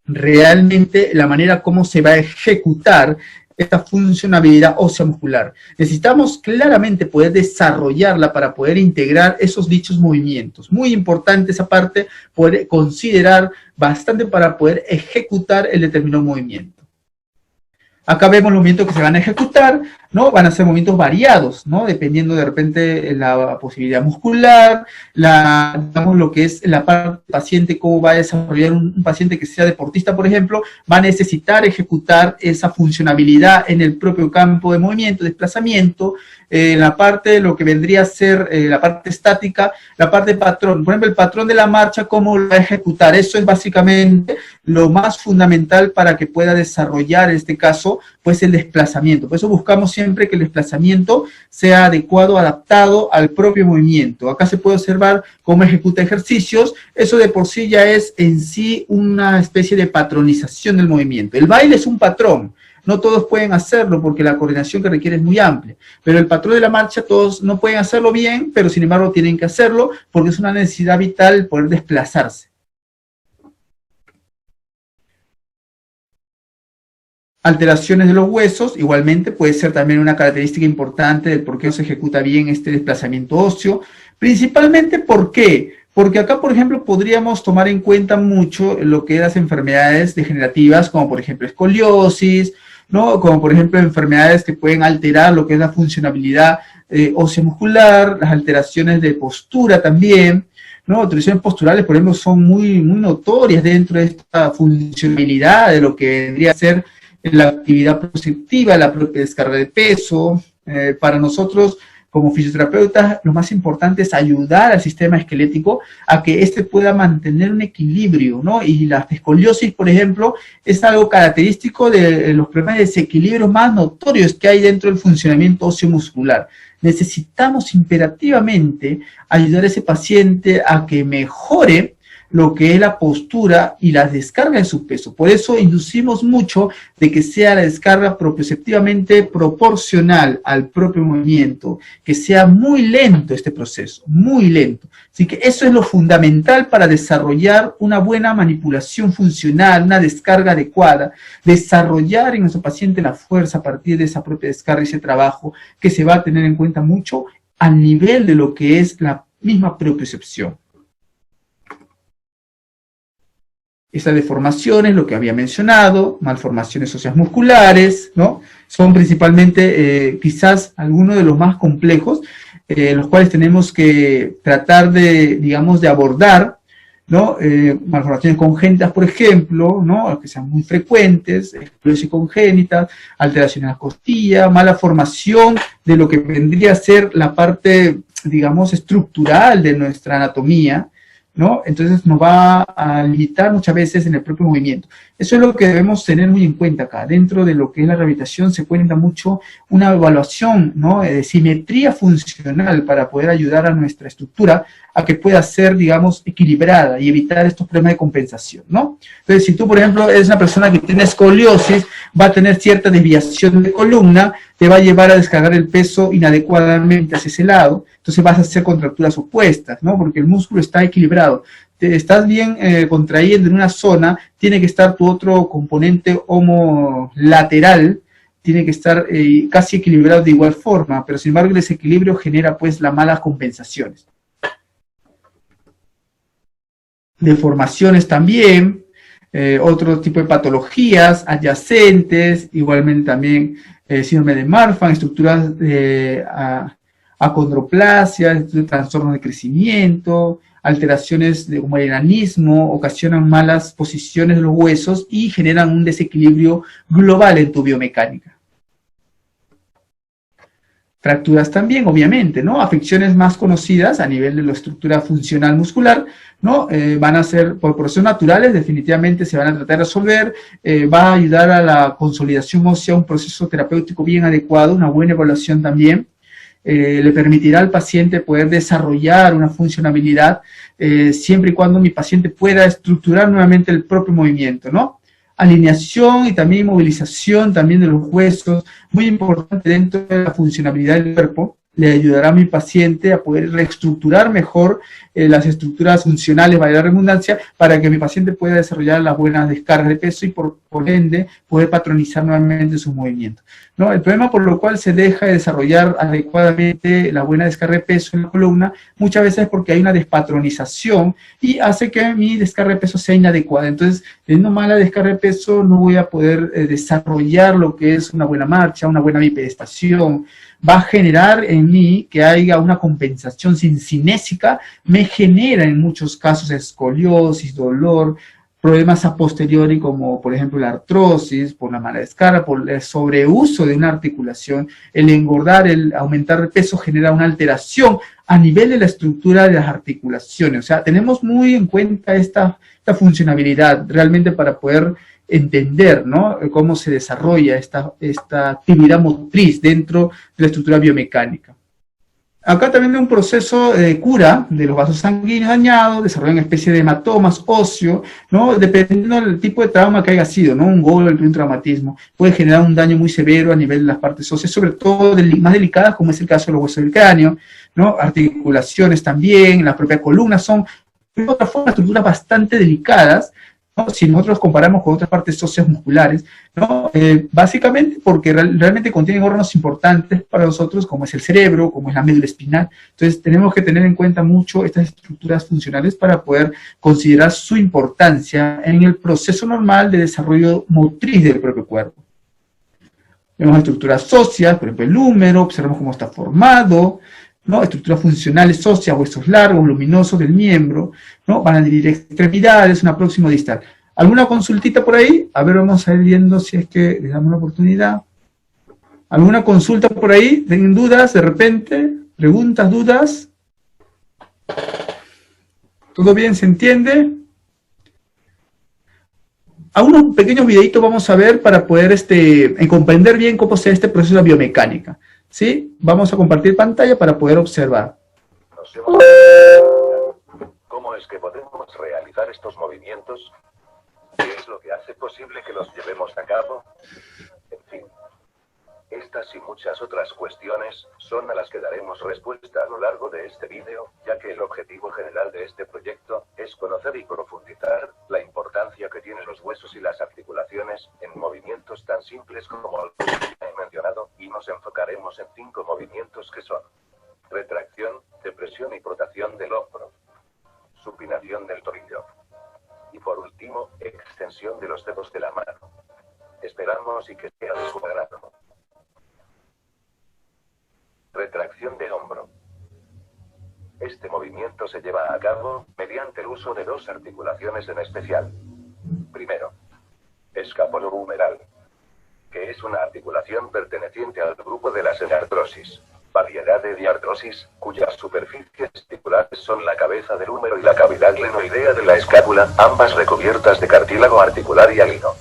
realmente la manera como se va a ejecutar esta funcionalidad ósea muscular. Necesitamos claramente poder desarrollarla para poder integrar esos dichos movimientos. Muy importante esa parte, poder considerar bastante para poder ejecutar el determinado movimiento. Acá vemos los movimientos que se van a ejecutar, ¿no? Van a ser movimientos variados, ¿no? Dependiendo de repente la posibilidad muscular, digamos lo que es la parte del paciente, cómo va a desarrollar un paciente que sea deportista, por ejemplo, va a necesitar ejecutar esa funcionalidad en el propio campo de movimiento, desplazamiento, la parte de lo que vendría a ser la parte estática, la parte de patrón, por ejemplo, el patrón de la marcha, cómo lo va a ejecutar. Eso es básicamente lo más fundamental para que pueda desarrollar, en este caso, pues el desplazamiento. Por eso buscamos siempre que el desplazamiento sea adecuado, adaptado al propio movimiento. Acá se puede observar cómo ejecuta ejercicios. Eso de por sí ya es en sí una especie de patronización del movimiento. El baile es un patrón. No todos pueden hacerlo porque la coordinación que requiere es muy amplia, pero el patrón de la marcha todos no pueden hacerlo bien, pero sin embargo tienen que hacerlo porque es una necesidad vital poder desplazarse. Alteraciones de los huesos, igualmente puede ser también una característica importante del por qué no se ejecuta bien este desplazamiento óseo. Principalmente, ¿por qué? Porque acá, por ejemplo, podríamos tomar en cuenta mucho lo que son las enfermedades degenerativas, como por ejemplo escoliosis, ¿no? Como por ejemplo enfermedades que pueden alterar lo que es la funcionabilidad ósea muscular, las alteraciones de postura también, ¿no? Alteraciones posturales, por ejemplo, son muy notorias dentro de esta funcionalidad de lo que vendría a ser la actividad perceptiva, la propia descarga de peso. Para nosotros como fisioterapeutas, lo más importante es ayudar al sistema esquelético a que éste pueda mantener un equilibrio, ¿no? Y la escoliosis, por ejemplo, es algo característico de los problemas de desequilibrio más notorios que hay dentro del funcionamiento óseo muscular. Necesitamos imperativamente ayudar a ese paciente a que mejore lo que es la postura y la descarga de su peso. Por eso inducimos mucho de que sea la descarga propioceptivamente proporcional al propio movimiento, que sea muy lento este proceso, muy lento. Así que eso es lo fundamental para desarrollar una buena manipulación funcional, una descarga adecuada, desarrollar en nuestro paciente la fuerza a partir de esa propia descarga y ese trabajo que se va a tener en cuenta mucho al nivel de lo que es la misma propiocepción. Estas deformaciones, lo que había mencionado, malformaciones óseas musculares, ¿no? Son principalmente quizás algunos de los más complejos, los cuales tenemos que tratar de, digamos, de abordar, ¿no? Malformaciones congénitas, por ejemplo, ¿no? Que sean muy frecuentes, esclerosis congénita, alteraciones en la costilla, mala formación de lo que vendría a ser la parte, digamos, estructural de nuestra anatomía, ¿no? Entonces nos va a limitar muchas veces en el propio movimiento. Eso es lo que debemos tener muy en cuenta acá. Dentro de lo que es la rehabilitación se cuenta mucho una evaluación, ¿no? De simetría funcional para poder ayudar a nuestra estructura a que pueda ser, digamos, equilibrada y evitar estos problemas de compensación, ¿no? Entonces, si tú, por ejemplo, eres una persona que tiene escoliosis, va a tener cierta desviación de columna, te va a llevar a descargar el peso inadecuadamente hacia ese lado, entonces vas a hacer contracturas opuestas, ¿no? Porque el músculo está equilibrado. Te estás bien contrayendo en una zona, tiene que estar tu otro componente homolateral, tiene que estar casi equilibrado de igual forma, pero sin embargo el desequilibrio genera pues las malas compensaciones. Deformaciones también, otro tipo de patologías adyacentes, igualmente también síndrome de Marfan, estructuras de acondroplasia, trastornos de crecimiento, alteraciones como el enanismo, ocasionan malas posiciones de los huesos y generan un desequilibrio global en tu biomecánica. Fracturas también, obviamente, ¿no? Afecciones más conocidas a nivel de la estructura funcional muscular, ¿no? Van a ser, por procesos naturales, definitivamente se van a tratar de resolver, va a ayudar a la consolidación ósea, un proceso terapéutico bien adecuado, una buena evaluación también, le permitirá al paciente poder desarrollar una funcionabilidad, siempre y cuando mi paciente pueda estructurar nuevamente el propio movimiento, ¿no? Alineación y también movilización también de los huesos, muy importante dentro de la funcionabilidad del cuerpo, le ayudará a mi paciente a poder reestructurar mejor las estructuras funcionales, vaya la redundancia, para que mi paciente pueda desarrollar las buenas descargas de peso y por ende poder patronizar nuevamente sus movimientos, ¿no? El problema por lo cual se deja de desarrollar adecuadamente la buena descarga de peso en la columna, muchas veces es porque hay una despatronización y hace que mi descarga de peso sea inadecuada. Entonces, teniendo mala descarga de peso, no voy a poder desarrollar lo que es una buena marcha, una buena bipedestación, va a generar en mí que haya una compensación cinésica, me genera en muchos casos escoliosis, dolor, problemas a posteriori como por ejemplo la artrosis, por la mala descarga, por el sobreuso de una articulación, el engordar, el aumentar el peso genera una alteración a nivel de la estructura de las articulaciones. O sea, tenemos muy en cuenta esta funcionabilidad realmente para poder entender, ¿no? Cómo se desarrolla esta actividad motriz dentro de la estructura biomecánica. Acá también hay un proceso de cura de los vasos sanguíneos dañados, desarrollan una especie de hematomas óseo, ¿no? Dependiendo del tipo de trauma que haya sido, ¿no? Un golpe, un traumatismo, puede generar un daño muy severo a nivel de las partes óseas, sobre todo más delicadas, como es el caso de los huesos del cráneo, ¿no? Articulaciones también, la propia columna, son de otra forma estructuras bastante delicadas, ¿no? Si nosotros comparamos con otras partes óseas musculares, ¿no? Básicamente porque realmente contienen órganos importantes para nosotros, como es el cerebro, como es la médula espinal. Entonces tenemos que tener en cuenta mucho estas estructuras funcionales para poder considerar su importancia en el proceso normal de desarrollo motriz del propio cuerpo. Vemos estructuras óseas, por ejemplo el húmero, observamos cómo está formado, ¿no? Estructuras funcionales óseas, huesos largos, luminosos del miembro, ¿no? Van a dividir extremidades, una próxima distal. ¿Alguna consultita por ahí? A ver, vamos a ir viendo si es que les damos una oportunidad. ¿Alguna consulta por ahí? ¿Tienen dudas de repente? ¿Preguntas, dudas? ¿Todo bien? ¿Se entiende? A unos pequeños videitos vamos a ver para poder comprender bien cómo se este proceso de biomecánica. ¿Sí? Vamos a compartir pantalla para poder observar. ¿Cómo es que podemos realizar estos movimientos? ¿Qué es lo que hace posible que los llevemos a cabo? En fin, estas y muchas otras cuestiones son a las que daremos respuesta a lo largo de este vídeo, ya que el objetivo general de este proyecto es conocer y profundizar la importancia que tienen los huesos y las articulaciones en movimientos tan simples como los que he mencionado, y nos enfocaremos en 5 movimientos que son: retracción, depresión y rotación del hombro, supinación del tobillo y, por último, extensión de los dedos de la mano. Esperamos y que sea de su agrado. Retracción de hombro. Este movimiento se lleva a cabo mediante el uso de 2 articulaciones en especial. Primero, escapulohumeral, que es una articulación perteneciente al grupo de las enartrosis, variedad de diartrosis, cuyas superficies articulares son la cabeza del húmero y la cavidad glenoidea de la escápula, ambas recubiertas de cartílago articular y alino.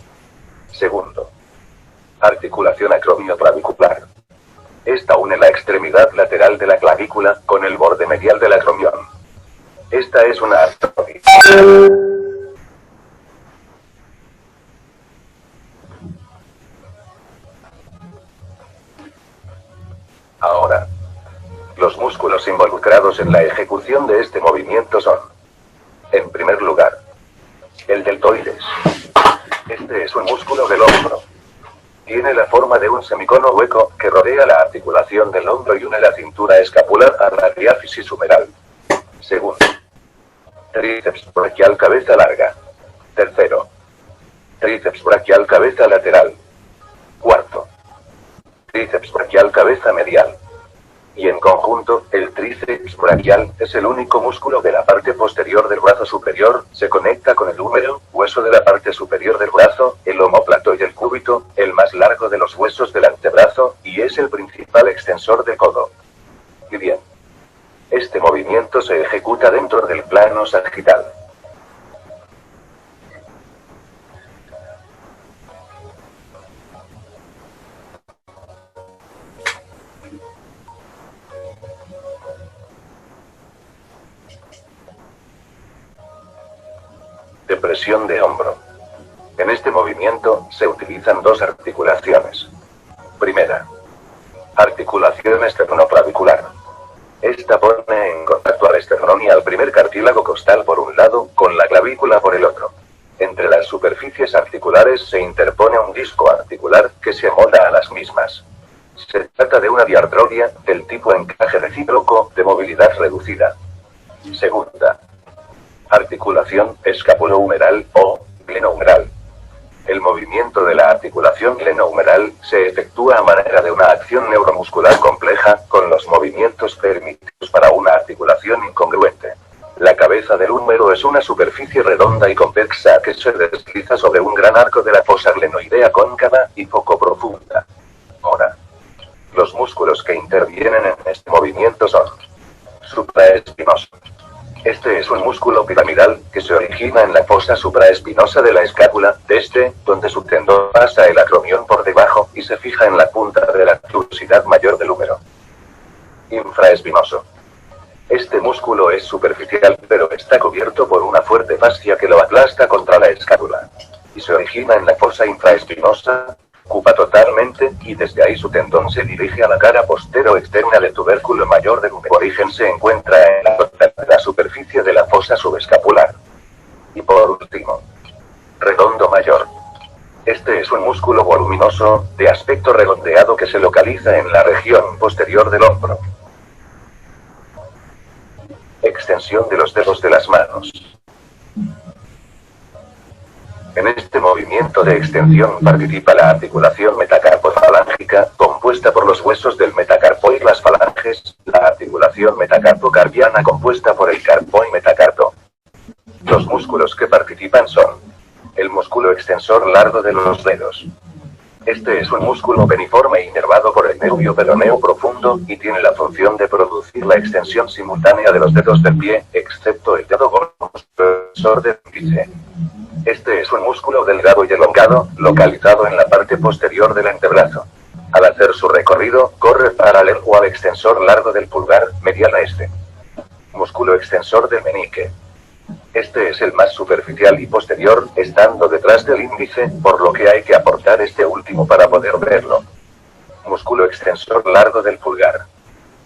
Segundo, articulación acromioclavicular. Esta une la extremidad lateral de la clavícula con el borde medial del acromión. Esta es una artrosis. Ahora, los músculos involucrados en la ejecución de este movimiento son: en primer lugar, el deltoides. Este es un músculo del hombro. Tiene la forma de un semicono hueco que rodea la articulación del hombro y une la cintura escapular a la diáfisis humeral. Segundo, tríceps braquial cabeza larga. Tercero, tríceps braquial cabeza lateral. Cuarto, tríceps braquial cabeza medial. Y en conjunto, el tríceps braquial es el único músculo de la parte posterior del brazo superior, se conecta con el húmero, hueso de la parte superior del brazo, el omóplato y el cúbito, el más largo de los huesos del antebrazo, y es el principal extensor del codo. Y bien, este movimiento se ejecuta dentro del plano sagital. Depresión de hombro. En este movimiento se utilizan 2 articulaciones. Primera, articulación esternoclavicular. Esta pone en contacto al esternón y al primer cartílago costal por un lado, con la clavícula por el otro. Entre las superficies articulares se interpone un disco articular que se amolda a las mismas. Se trata de una diartrodia del tipo encaje recíproco de movilidad reducida. Segunda, articulación escapulohumeral o glenohumeral. El movimiento de la articulación glenohumeral se efectúa a manera de una acción neuromuscular compleja, con los movimientos permitidos para una articulación incongruente. La cabeza del húmero es una superficie redonda y convexa que se desliza sobre un gran arco de la fosa glenoidea cóncava y poco profunda. Ahora, los músculos que intervienen en este movimiento son: supraespinoso. Este es un músculo piramidal que se origina en la fosa supraespinosa de la escápula, desde donde su tendón pasa el acromión por debajo y se fija en la punta de la tuberosidad mayor del húmero. Infraespinoso. Este músculo es superficial, pero está cubierto por una fuerte fascia que lo aplasta contra la escápula. Y se origina en la fosa infraespinosa, ocupa totalmente, y desde ahí su tendón se dirige a la cara postero-externa del tubérculo mayor del húmero. Su origen se encuentra en la superficie de la fosa subescapular. Y por último, redondo mayor. Este es un músculo voluminoso, de aspecto redondeado que se localiza en la región posterior del hombro. Extensión de los dedos de las manos. En este movimiento de extensión participa la articulación metacarpofalángica, compuesta por los huesos del metacarpo y las falanges, la articulación metacarpocarpiana compuesta por el carpo y metacarpo. Los músculos que participan son: el músculo extensor largo de los dedos, Este es un músculo peniforme inervado por el nervio peroneo profundo, y tiene la función de producir la extensión simultánea de los dedos del pie, excepto el dedo gordo extensor del índice. Este es un músculo delgado y elongado, localizado en la parte posterior del antebrazo. Al hacer su recorrido, corre paralelo al extensor largo del pulgar, medial a este. Músculo extensor del meñique. Este es el más superficial y posterior, estando detrás del índice, por lo que hay que aportar este último para poder verlo. Músculo extensor largo del pulgar.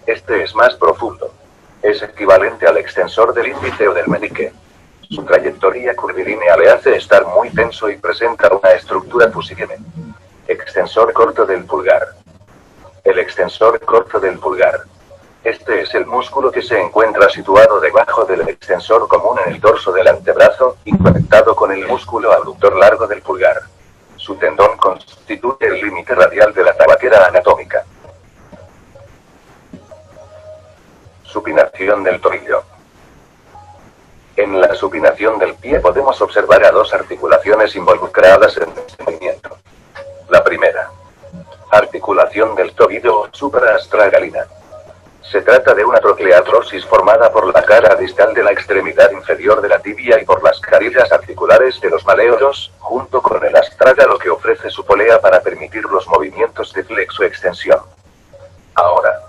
Este es más profundo. Es equivalente al extensor del índice o del meñique. Su trayectoria curvilínea le hace estar muy tenso y presenta una estructura fusible. Extensor corto del pulgar. El extensor corto del pulgar. Este es el músculo que se encuentra situado debajo del extensor común en el dorso del antebrazo y conectado con el músculo abductor largo del pulgar. Su tendón constituye el límite radial de la tabaquera anatómica. Supinación del tobillo. En la supinación del pie podemos observar a dos articulaciones involucradas en este movimiento. La primera. Articulación del tobillo supraastragalina. Se trata de una trocleartrosis formada por la cara distal de la extremidad inferior de la tibia y por las carillas articulares de los maléolos, junto con el astrágalo que ofrece su polea para permitir los movimientos de flexo-extensión. Ahora,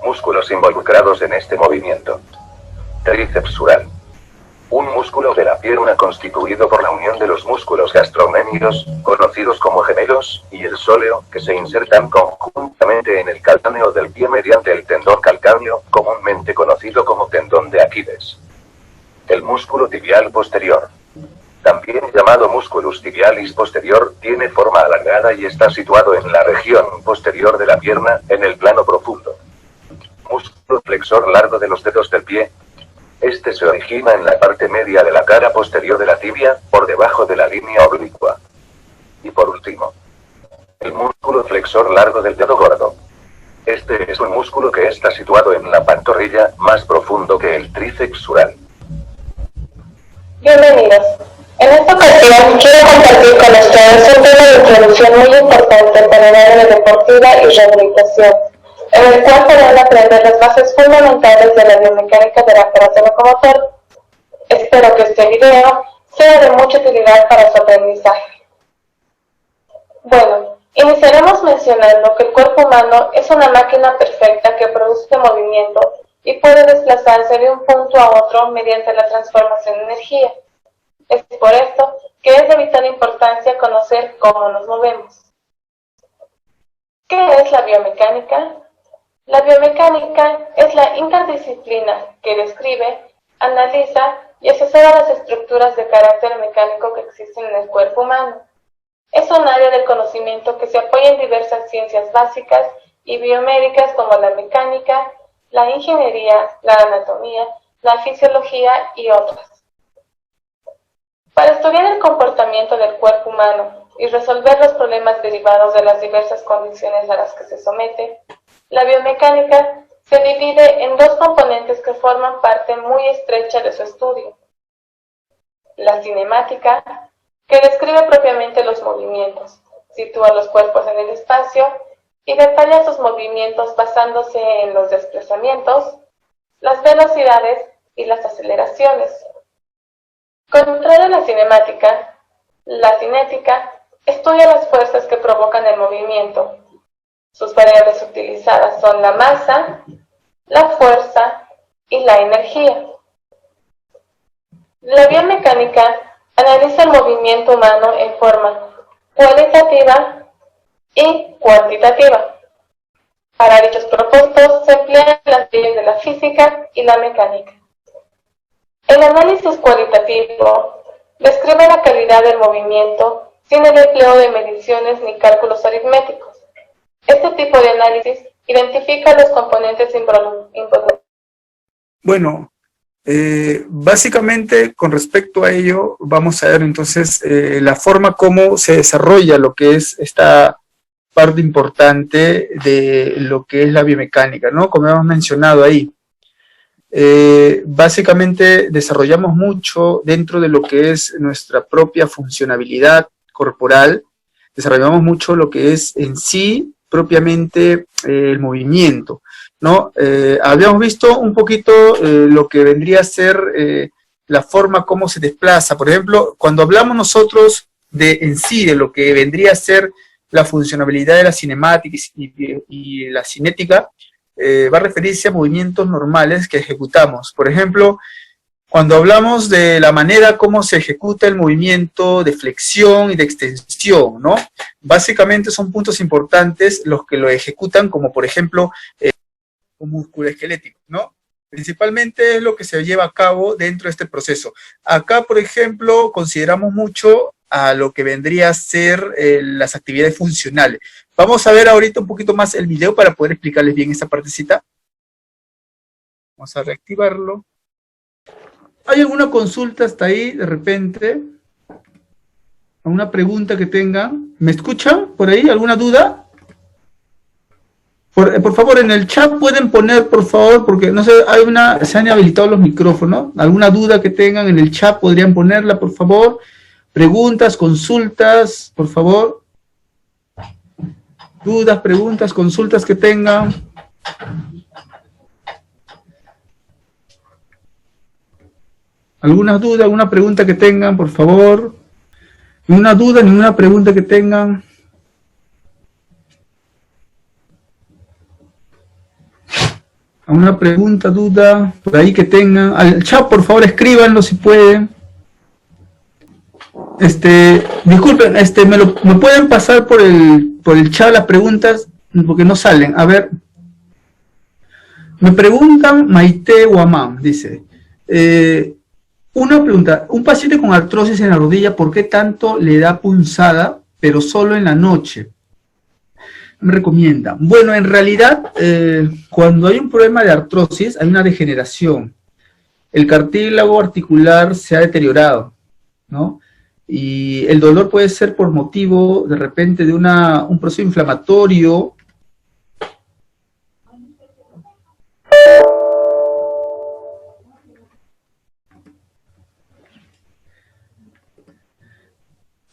músculos involucrados en este movimiento. Tríceps sural. Un músculo de la pierna constituido por la unión de los músculos gastrocnémicos, conocidos como gemelos, y el sóleo, que se insertan conjuntamente en el calcáneo del pie mediante el tendón calcáneo, comúnmente conocido como tendón de Aquiles. El músculo tibial posterior, también llamado musculus tibialis posterior, tiene forma alargada y está situado en la región posterior de la pierna, en el plano profundo. Músculo flexor largo de los dedos del pie. Este se origina en la parte media de la cara posterior de la tibia, por debajo de la línea oblicua. Y por último, el músculo flexor largo del dedo gordo. Este es un músculo que está situado en la pantorrilla, más profundo que el tríceps sural. Bienvenidos. En esta ocasión quiero compartir con ustedes un tema de introducción muy importante para el área deportiva y rehabilitación, en el cual podrán aprender las bases fundamentales de la biomecánica del aparato locomotor. Espero que este video sea de mucha utilidad para su aprendizaje. Bueno, iniciaremos mencionando que el cuerpo humano es una máquina perfecta que produce movimiento y puede desplazarse de un punto a otro mediante la transformación de energía. Es por esto que es de vital importancia conocer cómo nos movemos. ¿Qué es la biomecánica? La biomecánica es la interdisciplina que describe, analiza y asesora las estructuras de carácter mecánico que existen en el cuerpo humano. Es un área del conocimiento que se apoya en diversas ciencias básicas y biomédicas como la mecánica, la ingeniería, la anatomía, la fisiología y otras. Para estudiar el comportamiento del cuerpo humano y resolver los problemas derivados de las diversas condiciones a las que se somete, la biomecánica se divide en dos componentes que forman parte muy estrecha de su estudio. La cinemática, que describe propiamente los movimientos, sitúa los cuerpos en el espacio y detalla sus movimientos basándose en los desplazamientos, las velocidades y las aceleraciones. Contrario a la cinemática, la cinética estudia las fuerzas que provocan el movimiento. Sus variables utilizadas son la masa, la fuerza y la energía. La biomecánica analiza el movimiento humano en forma cualitativa y cuantitativa. Para dichos propósitos se emplean las leyes de la física y la mecánica. El análisis cualitativo describe la calidad del movimiento sin el empleo de mediciones ni cálculos aritméticos. Este tipo de análisis identifica los componentes involucrados. Bueno, básicamente con respecto a ello vamos a ver entonces la forma como se desarrolla lo que es esta parte importante de lo que es la biomecánica, ¿no? Como hemos mencionado ahí. Básicamente desarrollamos mucho dentro de lo que es nuestra propia funcionabilidad corporal, desarrollamos mucho lo que es en sí, propiamente, el movimiento, ¿no? Habíamos visto un poquito lo que vendría a ser la forma como se desplaza. Por ejemplo, cuando hablamos nosotros de en sí, de lo que vendría a ser la funcionabilidad de la cinemática y la cinética, va a referirse a movimientos normales que ejecutamos. Por ejemplo, cuando hablamos de la manera como se ejecuta el movimiento de flexión y de extensión, ¿no? Básicamente son puntos importantes los que lo ejecutan, como por ejemplo, un músculo esquelético, ¿no? Principalmente es lo que se lleva a cabo dentro de este proceso. Acá, por ejemplo, consideramos mucho a lo que vendría a ser las actividades funcionales. Vamos a ver ahorita un poquito más el video para poder explicarles bien esta partecita. Vamos a reactivarlo. ¿Hay alguna consulta hasta ahí, de repente? ¿Alguna pregunta que tengan? ¿Me escuchan por ahí? ¿Alguna duda? Por favor, en el chat pueden poner, por favor, porque no sé, se han habilitado los micrófonos. ¿Alguna duda que tengan en el chat podrían ponerla, por favor? Preguntas, consultas, por favor. Dudas, preguntas, consultas que tengan. ¿Alguna duda, alguna pregunta que tengan, por favor? Ninguna duda, ninguna pregunta que tengan. ¿Alguna pregunta, duda, por ahí que tengan? Al chat, por favor, escríbanlo si pueden. Disculpen, ¿me pueden pasar por el chat las preguntas? Porque no salen. A ver. Me preguntan Maite Guamán, dice. Una pregunta, un paciente con artrosis en la rodilla, ¿por qué tanto le da punzada, pero solo en la noche? Me recomienda. Bueno, en realidad, cuando hay un problema de artrosis, hay una degeneración. El cartílago articular se ha deteriorado, ¿no? Y el dolor puede ser por motivo, de repente, de un proceso inflamatorio.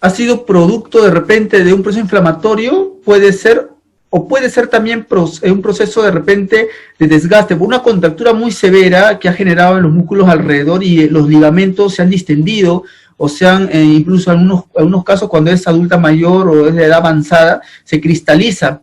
Ha sido producto de repente de un proceso inflamatorio, puede ser, o puede ser también un proceso de repente de desgaste, por una contractura muy severa que ha generado en los músculos alrededor y los ligamentos se han distendido, o incluso en algunos casos cuando es adulta mayor o es de edad avanzada, se cristaliza.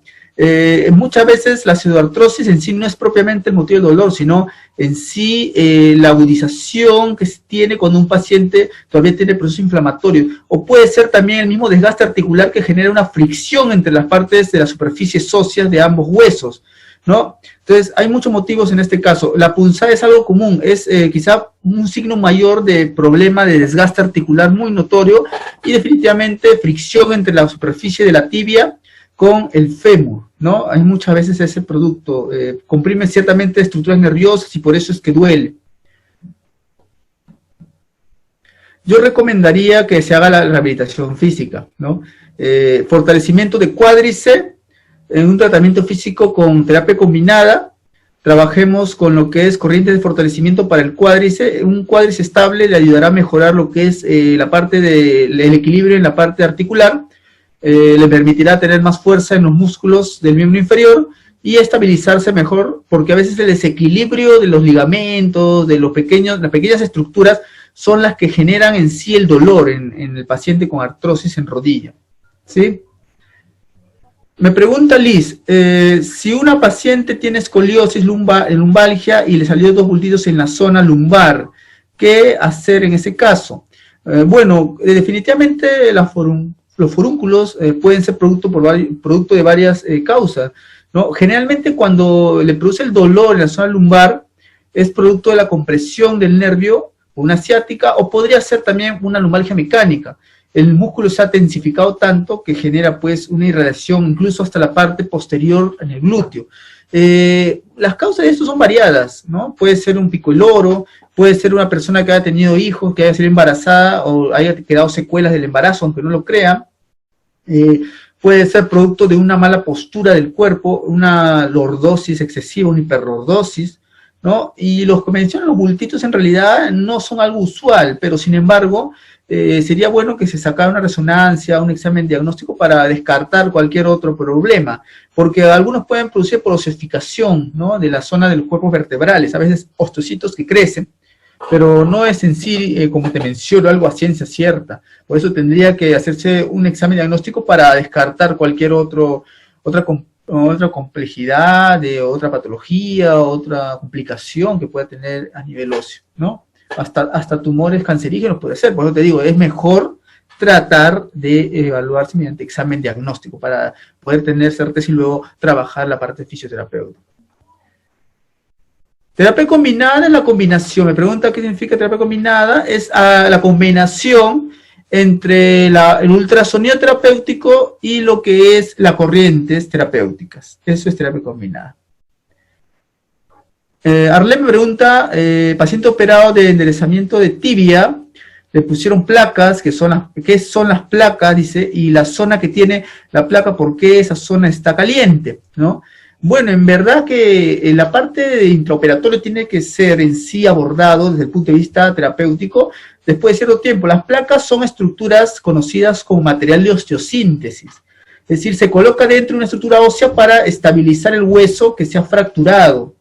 Muchas veces la pseudoartrosis en sí no es propiamente el motivo del dolor, sino en sí la agudización que se tiene cuando un paciente todavía tiene proceso inflamatorio, o puede ser también el mismo desgaste articular que genera una fricción entre las partes de las superficies óseas de ambos huesos, ¿no? Entonces hay muchos motivos en este caso. La punzada es algo común, es quizá un signo mayor de problema de desgaste articular muy notorio y definitivamente fricción entre la superficie de la tibia con el fémur, ¿no? Hay muchas veces ese producto, comprime ciertamente estructuras nerviosas y por eso es que duele. Yo recomendaría que se haga la rehabilitación física, ¿no? Fortalecimiento de cuádriceps, en un tratamiento físico con terapia combinada, trabajemos con lo que es corriente de fortalecimiento para el cuádriceps. Un cuádriceps estable le ayudará a mejorar lo que es la parte del equilibrio en la parte articular, le permitirá tener más fuerza en los músculos del miembro inferior y estabilizarse mejor, porque a veces el desequilibrio de los ligamentos, de las pequeñas estructuras, son las que generan en sí el dolor en el paciente con artrosis en rodilla, ¿sí? Me pregunta Liz, si una paciente tiene escoliosis lumbalgia y le salió 2 bultitos en la zona lumbar, ¿qué hacer en ese caso? Bueno, definitivamente los forúnculos pueden ser producto de varias causas, ¿no? Generalmente cuando le produce el dolor en la zona lumbar es producto de la compresión del nervio, una ciática, o podría ser también una lumbalgia mecánica. El músculo se ha tensificado tanto que genera pues una irradiación incluso hasta la parte posterior en el glúteo. Las causas de esto son variadas, ¿no? Puede ser un pico loro, puede ser una persona que haya tenido hijos, que haya sido embarazada o haya quedado secuelas del embarazo, aunque no lo crean. Puede ser producto de una mala postura del cuerpo, una lordosis excesiva, una hiperlordosis, ¿no? Y los que mencionan los bultitos en realidad no son algo usual, pero sin embargo, sería bueno que se sacara una resonancia, un examen diagnóstico para descartar cualquier otro problema, porque algunos pueden producir por osificación, ¿no? De la zona de los cuerpos vertebrales, a veces osteocitos que crecen, pero no es en sí, como te menciono, algo a ciencia cierta. Por eso tendría que hacerse un examen diagnóstico para descartar cualquier otra complejidad, de otra patología, otra complicación que pueda tener a nivel óseo, ¿no? Hasta tumores cancerígenos puede ser. Por eso te digo, es mejor tratar de evaluarse mediante examen diagnóstico para poder tener certeza y luego trabajar la parte fisioterapéutica. Terapia combinada es la combinación. Me pregunta qué significa terapia combinada. Es la combinación entre el ultrasonido terapéutico y lo que es las corrientes terapéuticas. Eso es terapia combinada. Arlene me pregunta, paciente operado de enderezamiento de tibia, le pusieron placas, ¿qué son las placas? Dice, y la zona que tiene la placa, ¿por qué esa zona está caliente? ¿No? Bueno, en verdad que la parte de intraoperatorio tiene que ser en sí abordado desde el punto de vista terapéutico después de cierto tiempo. Las placas son estructuras conocidas como material de osteosíntesis. Es decir, se coloca dentro de una estructura ósea para estabilizar el hueso que se ha fracturado,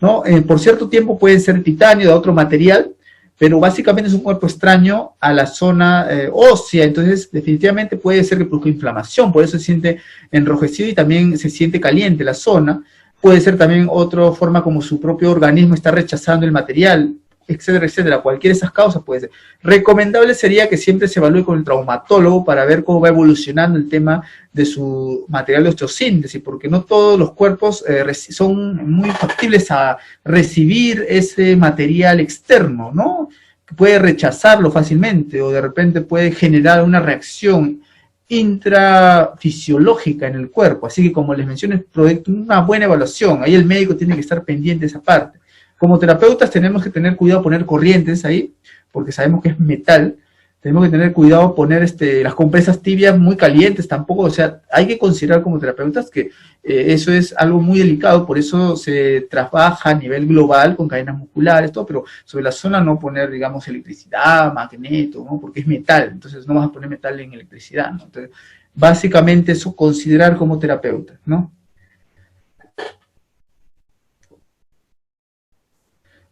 ¿no? Por cierto tiempo pueden ser titanio, de otro material, pero básicamente es un cuerpo extraño a la zona ósea, entonces definitivamente puede ser que produzca inflamación, por eso se siente enrojecido y también se siente caliente la zona. Puede ser también otra forma como su propio organismo está rechazando el material, etcétera, etcétera. Cualquiera de esas causas puede ser. Recomendable sería que siempre se evalúe con el traumatólogo para ver cómo va evolucionando el tema de su material de osteosíntesis, porque no todos los cuerpos son muy factibles a recibir ese material externo, ¿no? Que puede rechazarlo fácilmente o de repente puede generar una reacción intrafisiológica en el cuerpo. Así que, como les mencioné, una buena evaluación. Ahí el médico tiene que estar pendiente de esa parte. Como terapeutas tenemos que tener cuidado poner corrientes ahí, porque sabemos que es metal. Tenemos que tener cuidado poner las compresas tibias muy calientes tampoco. O sea, hay que considerar como terapeutas que eso es algo muy delicado, por eso se trabaja a nivel global con cadenas musculares, todo, pero sobre la zona no poner, digamos, electricidad, magneto, ¿no? Porque es metal, entonces no vas a poner metal en electricidad, ¿no? Entonces, básicamente eso considerar como terapeuta, ¿no?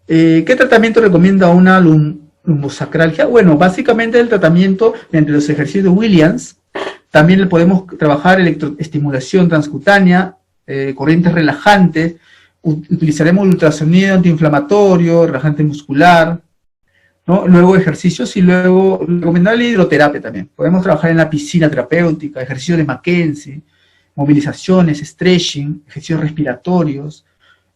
¿Qué tratamiento recomienda una lumbosacralgia? Bueno, básicamente el tratamiento entre los ejercicios de Williams. También le podemos trabajar electroestimulación transcutánea, corrientes relajantes, utilizaremos ultrasonido antiinflamatorio, relajante muscular, ¿no? Luego ejercicios y luego recomendable hidroterapia también. Podemos trabajar en la piscina terapéutica, ejercicios de Mackenzie, movilizaciones, stretching, ejercicios respiratorios,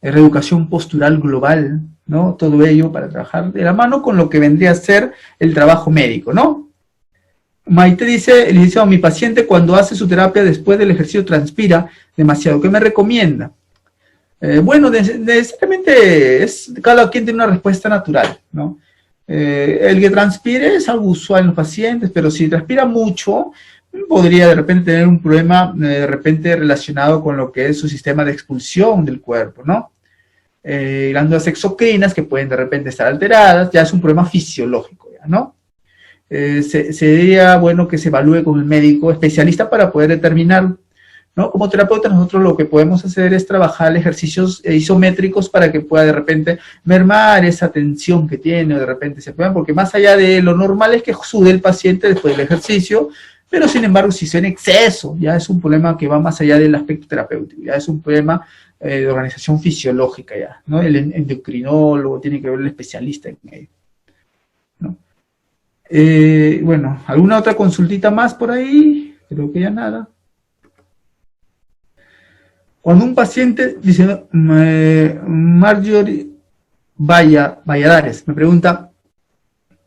reeducación postural global, ¿no? Todo ello para trabajar de la mano con lo que vendría a ser el trabajo médico, ¿no? Maite dice, licenciado, mi paciente cuando hace su terapia después del ejercicio transpira demasiado, ¿qué me recomienda? Bueno, necesariamente cada quien tiene una respuesta natural, ¿no? El que transpire es algo usual en los pacientes, pero si transpira mucho, podría de repente tener un problema de repente relacionado con lo que es su sistema de expulsión del cuerpo, ¿no? Glándulas exocrinas que pueden de repente estar alteradas, ya es un problema fisiológico, ¿ya? ¿No? Sería bueno que se evalúe con el médico especialista para poder determinar, ¿no? Como terapeuta nosotros lo que podemos hacer es trabajar ejercicios isométricos para que pueda de repente mermar esa tensión que tiene, o de repente se pueda, porque más allá de lo normal es que sude el paciente después del ejercicio, pero sin embargo si es en exceso, ya es un problema que va más allá del aspecto terapéutico, ya es un problema de organización fisiológica ya, ¿no? El endocrinólogo tiene que ver el especialista en ello, ¿no? Bueno, ¿alguna otra consultita más por ahí? Creo que ya nada. Cuando un paciente, dice Marjorie Valladares, me pregunta,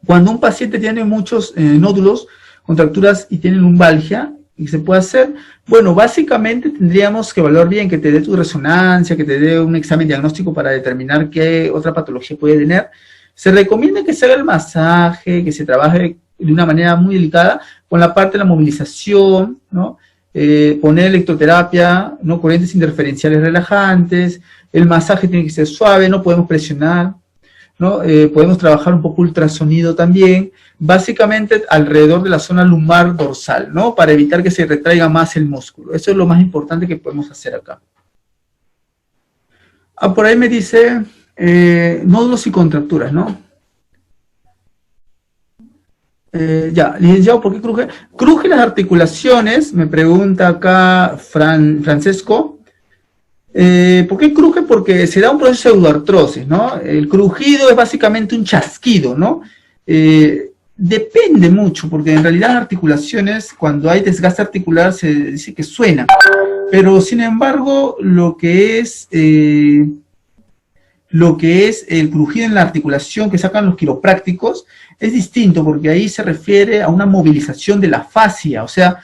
cuando un paciente tiene muchos nódulos, contracturas y tiene lumbalgia, ¿y se puede hacer? Bueno, básicamente tendríamos que evaluar bien, que te dé tu resonancia, que te dé un examen diagnóstico para determinar qué otra patología puede tener. Se recomienda que se haga el masaje, que se trabaje de una manera muy delicada con la parte de la movilización, ¿no? poner electroterapia, ¿no? Corrientes interferenciales relajantes, el masaje tiene que ser suave, no podemos presionar, ¿no? Podemos trabajar un poco ultrasonido también, básicamente alrededor de la zona lumbar dorsal, ¿no? Para evitar que se retraiga más el músculo. Eso es lo más importante que podemos hacer acá. Por ahí me dice nódulos y contracturas, ¿no? Ya, licenciado, ¿por qué cruje? Cruje las articulaciones, me pregunta acá Francesco. ¿Por qué cruje? Porque se da un proceso de pseudoartrosis, ¿no? El crujido es básicamente un chasquido, ¿no? Depende mucho, porque en realidad las articulaciones, cuando hay desgaste articular, se dice que suena. Pero, sin embargo, lo que es el crujido en la articulación que sacan los quiroprácticos es distinto, porque ahí se refiere a una movilización de la fascia, o sea,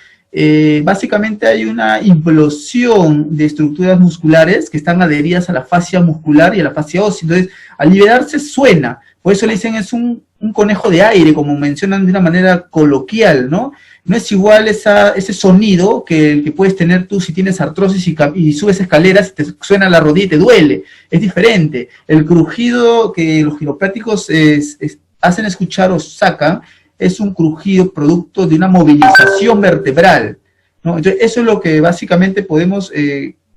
básicamente hay una implosión de estructuras musculares que están adheridas a la fascia muscular y a la fascia ósea. Entonces, al liberarse suena, por eso le dicen es un conejo de aire, como mencionan de una manera coloquial, ¿no? No es igual ese sonido que el que puedes tener tú si tienes artrosis y subes escaleras y te suena la rodilla y te duele. Es diferente. El crujido que los quiroprácticos hacen escuchar o sacan es un crujido producto de una movilización vertebral, ¿no? Entonces, eso es lo que básicamente podemos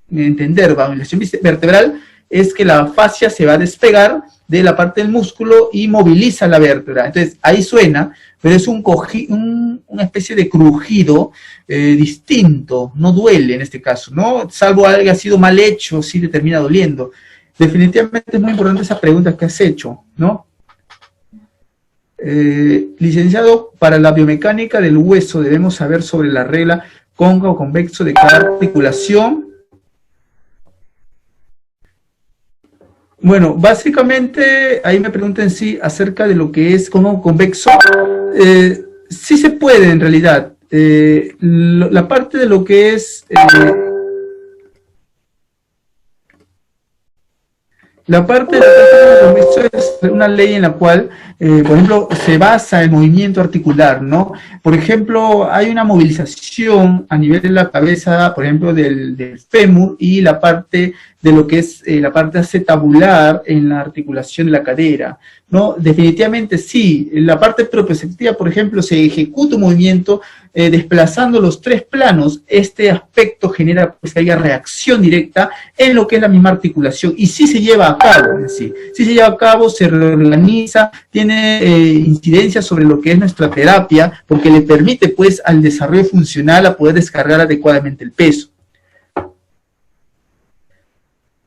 entender. La movilización vertebral es que la fascia se va a despegar de la parte del músculo y moviliza la vértebra. Entonces, ahí suena, pero es una especie de crujido distinto, no duele en este caso, ¿no? Salvo algo que ha sido mal hecho, sí le termina doliendo. Definitivamente es muy importante esa pregunta que has hecho, ¿no? Licenciado, para la biomecánica del hueso debemos saber sobre la regla cóncavo o convexo de cada articulación. Bueno, básicamente ahí me preguntan sí acerca de lo que es cóncavo convexo. Sí se puede en realidad. La parte de lo que es la parte de convexo es una ley en la cual, por ejemplo, se basa el movimiento articular, ¿no? Por ejemplo, hay una movilización a nivel de la cabeza, por ejemplo, del fémur y la parte de lo que es la parte acetabular en la articulación de la cadera, ¿no? Definitivamente sí, en la parte proprioceptiva, por ejemplo, se ejecuta un movimiento desplazando los tres planos. Este aspecto genera pues, que haya reacción directa en lo que es la misma articulación, y sí se lleva a cabo, sí se lleva a cabo, se reorganiza, tiene incidencia sobre lo que es nuestra terapia, porque le permite pues al desarrollo funcional a poder descargar adecuadamente el peso.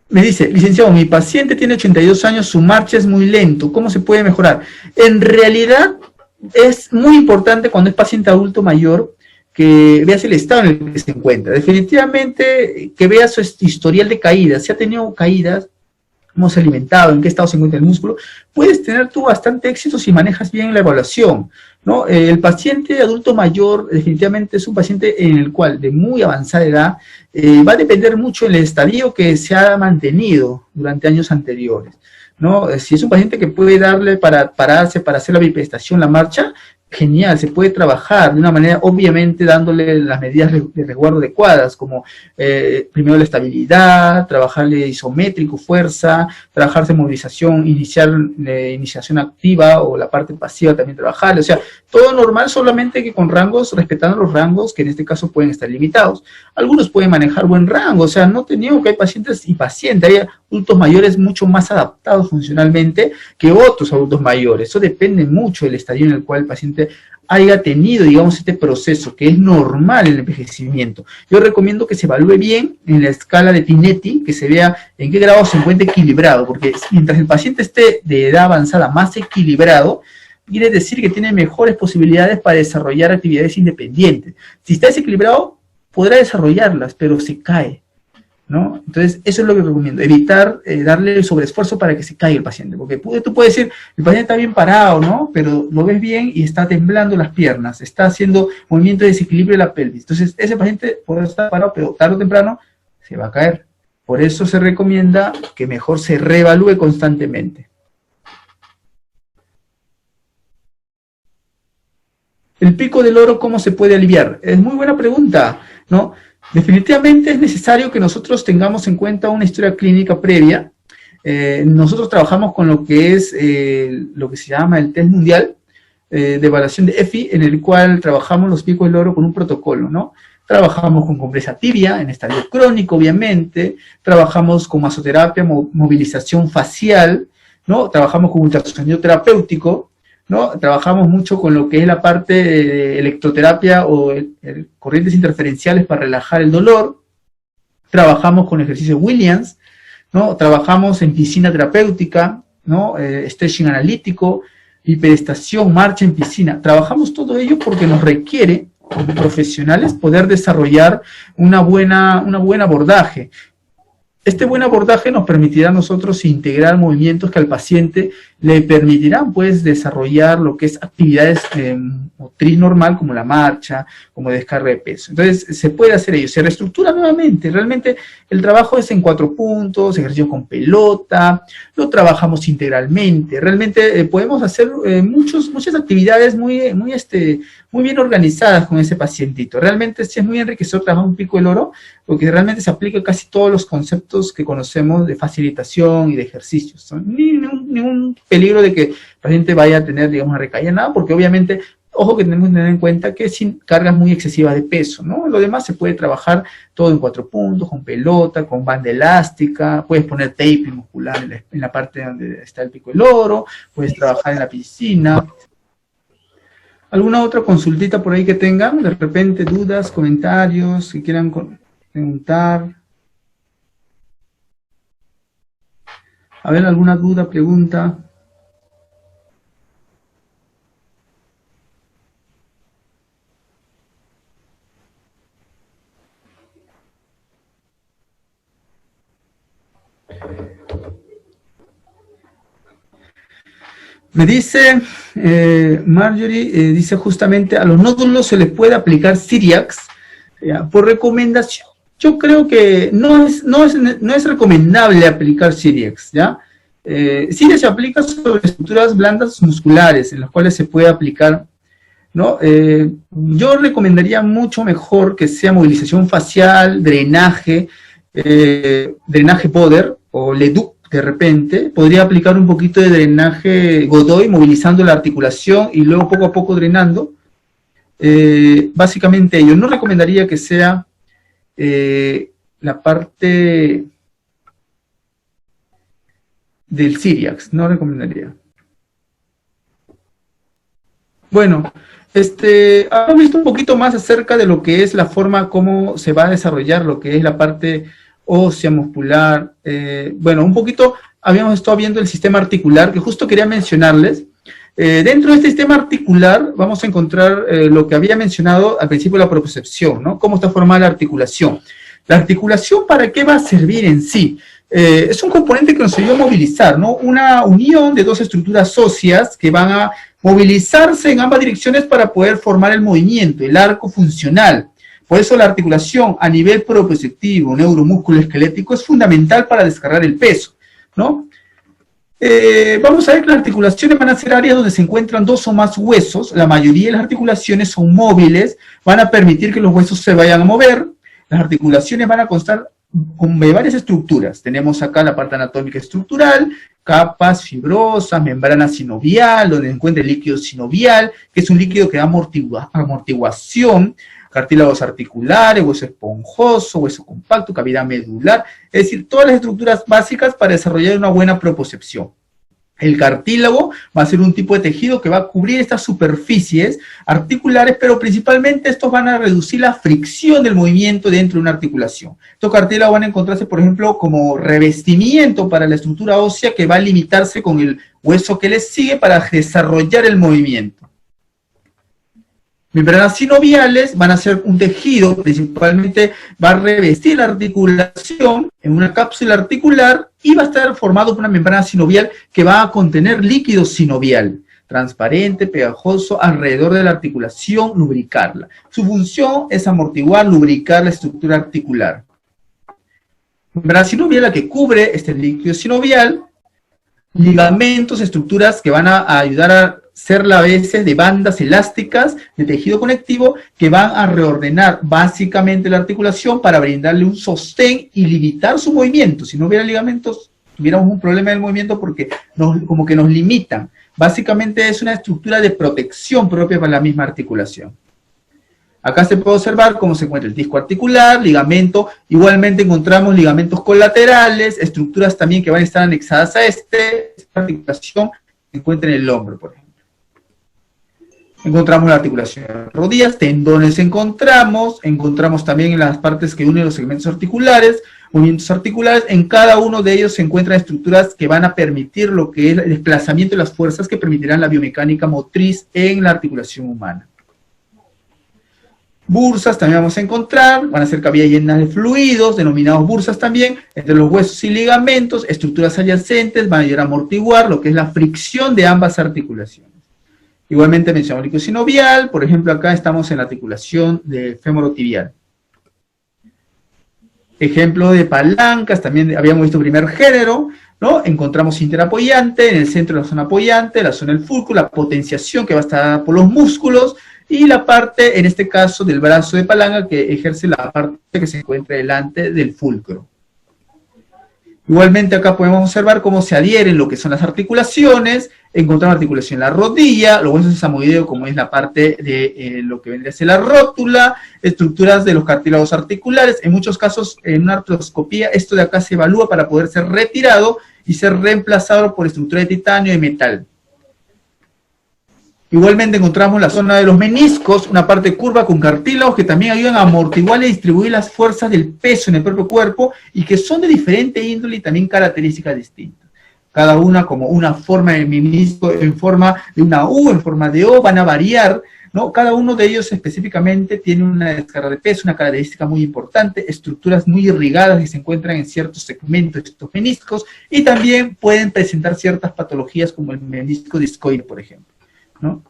Me dice, licenciado, mi paciente tiene 82 años, su marcha es muy lento, ¿cómo se puede mejorar? En realidad, es muy importante cuando es paciente adulto mayor que veas el estado en el que se encuentra. Definitivamente, que veas su historial de caídas. Si ha tenido caídas, cómo se ha alimentado, en qué estado se encuentra el músculo, puedes tener tú bastante éxito si manejas bien la evaluación, ¿no? El paciente adulto mayor definitivamente es un paciente en el cual, de muy avanzada edad, va a depender mucho del estadio que se ha mantenido durante años anteriores, ¿no? Si es un paciente que puede darle para pararse, para hacer la bipedestación, la marcha, genial, se puede trabajar de una manera, obviamente dándole las medidas de resguardo adecuadas, como primero la estabilidad, trabajarle isométrico, fuerza, trabajarse movilización, iniciación activa o la parte pasiva también trabajarle, o sea, todo normal, solamente que con rangos, respetando los rangos que en este caso pueden estar limitados. Algunos pueden manejar buen rango, o sea, no te niego que hay pacientes y pacientes, hay adultos mayores mucho más adaptados funcionalmente que otros adultos mayores. Eso depende mucho del estadio en el cual el paciente haya tenido, digamos, este proceso, que es normal en el envejecimiento. Yo recomiendo que se evalúe bien en la escala de Pinetti, que se vea en qué grado se encuentra equilibrado, porque mientras el paciente esté de edad avanzada más equilibrado, quiere decir que tiene mejores posibilidades para desarrollar actividades independientes. Si está desequilibrado, podrá desarrollarlas, pero se cae, ¿no? Entonces, eso es lo que recomiendo, evitar darle el sobreesfuerzo para que se caiga el paciente, porque tú puedes decir, el paciente está bien parado, ¿no? Pero lo ves bien y está temblando las piernas, está haciendo movimiento de desequilibrio de la pelvis. Entonces, ese paciente puede estar parado, pero tarde o temprano se va a caer. Por eso se recomienda que mejor se reevalúe constantemente. El pico del oro, ¿cómo se puede aliviar? Es muy buena pregunta. ¿no? Definitivamente es necesario que nosotros tengamos en cuenta una historia clínica previa. Nosotros trabajamos con lo que es lo que se llama el test mundial de evaluación de EFI, en el cual trabajamos los picos del oro con un protocolo, ¿no? Trabajamos con compresa tibia, en estadio crónico, obviamente, trabajamos con masoterapia, movilización facial, ¿no? Trabajamos con ultrasonido terapéutico, ¿no? Trabajamos mucho con lo que es la parte de electroterapia o corrientes interferenciales para relajar el dolor, trabajamos con ejercicio Williams, ¿no? Trabajamos en piscina terapéutica, ¿no? Stretching analítico, hiperestación, marcha en piscina. Trabajamos todo ello porque nos requiere, como profesionales, poder desarrollar un buen abordaje. Este buen abordaje nos permitirá a nosotros integrar movimientos que al paciente le permitirán, pues, desarrollar lo que es actividades motriz normal, como la marcha, como descarga de peso. Entonces, se puede hacer ello, se reestructura nuevamente. Realmente, el trabajo es en 4 puntos, ejercicio con pelota, lo trabajamos integralmente. Realmente, podemos hacer muchas actividades muy bien organizadas con ese pacientito. Realmente, sí es muy enriquecedor trabajar un pico del oro, porque realmente se aplica casi todos los conceptos que conocemos de facilitación y de ejercicios, ¿no? Ningún peligro de que el paciente vaya a tener, digamos, una recaída, nada, porque obviamente, ojo que tenemos que tener en cuenta que sin cargas muy excesivas de peso, ¿no? Lo demás se puede trabajar todo en 4 puntos, con pelota, con banda elástica, puedes poner tape muscular en la parte donde está el pico del oro, puedes trabajar en la piscina. ¿Alguna otra consultita por ahí que tengan? De repente, dudas, comentarios, que quieran preguntar. A ver, ¿alguna duda, pregunta? Me dice Marjorie, dice justamente, a los nódulos se les puede aplicar Siriax por recomendación. Yo creo que no es recomendable aplicar Siriax, ¿ya? Siriax se aplica sobre estructuras blandas musculares, en las cuales se puede aplicar, ¿no? Yo recomendaría mucho mejor que sea movilización facial, drenaje Boder o Leduc, de repente. Podría aplicar un poquito de drenaje Godoy, movilizando la articulación y luego poco a poco drenando. Básicamente yo no recomendaría que sea la parte del Siriax, no recomendaría. Bueno, hemos visto un poquito más acerca de lo que es la forma como se va a desarrollar lo que es la parte ósea, muscular. Bueno, un poquito habíamos estado viendo el sistema articular, que justo quería mencionarles. Dentro de este sistema articular vamos a encontrar lo que había mencionado al principio de la propiocepción, ¿no? Cómo está formada la articulación. La articulación, ¿para qué va a servir en sí? Es un componente que nos ayuda a movilizar, ¿no? Una unión de 2 estructuras óseas que van a movilizarse en ambas direcciones para poder formar el movimiento, el arco funcional. Por eso la articulación a nivel propioceptivo, neuromúsculo esquelético, es fundamental para descargar el peso, ¿no? Vamos a ver que las articulaciones van a ser áreas donde se encuentran 2 o más huesos. La mayoría de las articulaciones son móviles, van a permitir que los huesos se vayan a mover. Las articulaciones van a constar de varias estructuras. Tenemos acá la parte anatómica estructural, capas fibrosas, membrana sinovial, donde se encuentra el líquido sinovial, que es un líquido que da amortiguación, cartílagos articulares, hueso esponjoso, hueso compacto, cavidad medular, es decir, todas las estructuras básicas para desarrollar una buena propiocepción. El cartílago va a ser un tipo de tejido que va a cubrir estas superficies articulares, pero principalmente estos van a reducir la fricción del movimiento dentro de una articulación. Estos cartílagos van a encontrarse, por ejemplo, como revestimiento para la estructura ósea que va a limitarse con el hueso que les sigue para desarrollar el movimiento. Membranas sinoviales van a ser un tejido, principalmente va a revestir la articulación en una cápsula articular y va a estar formado por una membrana sinovial que va a contener líquido sinovial, transparente, pegajoso, alrededor de la articulación, lubricarla. Su función es amortiguar, lubricar la estructura articular. Membrana sinovial la que cubre este líquido sinovial, ligamentos, estructuras que van a ayudar a ser a veces de bandas elásticas de tejido conectivo que van a reordenar básicamente la articulación para brindarle un sostén y limitar su movimiento. Si no hubiera ligamentos, tuviéramos un problema del movimiento porque como que nos limitan. Básicamente es una estructura de protección propia para la misma articulación. Acá se puede observar cómo se encuentra el disco articular, ligamento, igualmente encontramos ligamentos colaterales, estructuras también que van a estar anexadas a esta articulación se encuentra en el hombro, por ejemplo. Encontramos la articulación de las rodillas, tendones encontramos también en las partes que unen los segmentos articulares, movimientos articulares, en cada uno de ellos se encuentran estructuras que van a permitir lo que es el desplazamiento de las fuerzas que permitirán la biomecánica motriz en la articulación humana. Bursas también vamos a encontrar, van a ser cavidades llenas de fluidos, denominados bursas también, entre los huesos y ligamentos, estructuras adyacentes, van a ayudar a amortiguar lo que es la fricción de ambas articulaciones. Igualmente mencionamos el líquido sinovial, por ejemplo acá estamos en la articulación de femorotibial. Ejemplo de palancas, también habíamos visto primer género, ¿no? Encontramos interapoyante, en el centro de la zona apoyante, la zona del fulcro, la potenciación que va a estar por los músculos, y la parte, en este caso, del brazo de palanca que ejerce la parte que se encuentra delante del fulcro. Igualmente acá podemos observar cómo se adhieren lo que son las articulaciones, encontramos articulación en la rodilla, los huesos sesamoideos como es la parte de lo que vendría a ser la rótula, estructuras de los cartílagos articulares, en muchos casos en una artroscopía esto de acá se evalúa para poder ser retirado y ser reemplazado por estructura de titanio y metal. Igualmente encontramos la zona de los meniscos, una parte curva con cartílagos que también ayudan a amortiguar y distribuir las fuerzas del peso en el propio cuerpo y que son de diferente índole y también características distintas. Cada una como una forma de menisco en forma de una U, en forma de O, van a variar, ¿no? Cada uno de ellos específicamente tiene una descarga de peso, una característica muy importante, estructuras muy irrigadas que se encuentran en ciertos segmentos de estos meniscos y también pueden presentar ciertas patologías como el menisco discoide, por ejemplo, ¿no?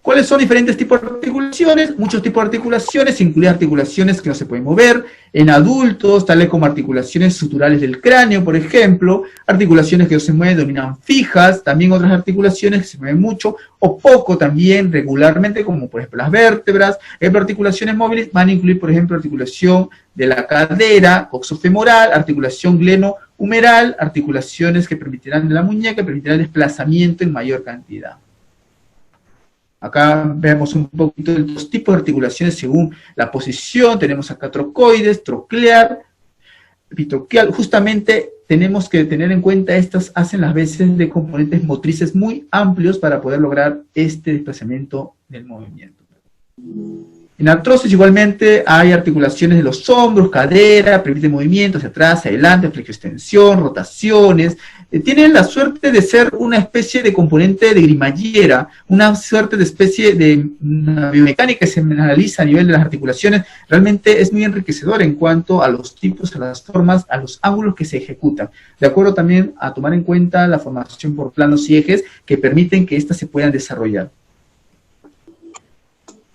¿Cuáles son diferentes tipos de articulaciones? Muchos tipos de articulaciones, incluyen articulaciones que no se pueden mover, en adultos, tales como articulaciones suturales del cráneo, por ejemplo, articulaciones que no se mueven, dominan fijas, también otras articulaciones que se mueven mucho, o poco también, regularmente, como por ejemplo las vértebras. Articulaciones móviles van a incluir, por ejemplo, articulación de la cadera, coxofemoral, articulación glenohumeral, articulaciones que permitirán de la muñeca, permitirán el desplazamiento en mayor cantidad. Acá vemos un poquito de los tipos de articulaciones según la posición. Tenemos acá trocoides, troclear, bitroquial. Justamente tenemos que tener en cuenta estas hacen las veces de componentes motrices muy amplios para poder lograr este desplazamiento del movimiento. En artrosis igualmente hay articulaciones de los hombros, cadera, permite movimientos hacia atrás, hacia adelante, flexioextensión, rotaciones. Tienen la suerte de ser una especie de componente de grimallera, una suerte de especie de una biomecánica que se analiza a nivel de las articulaciones. Realmente es muy enriquecedor en cuanto a los tipos, a las formas, a los ángulos que se ejecutan. De acuerdo también a tomar en cuenta la formación por planos y ejes que permiten que éstas se puedan desarrollar.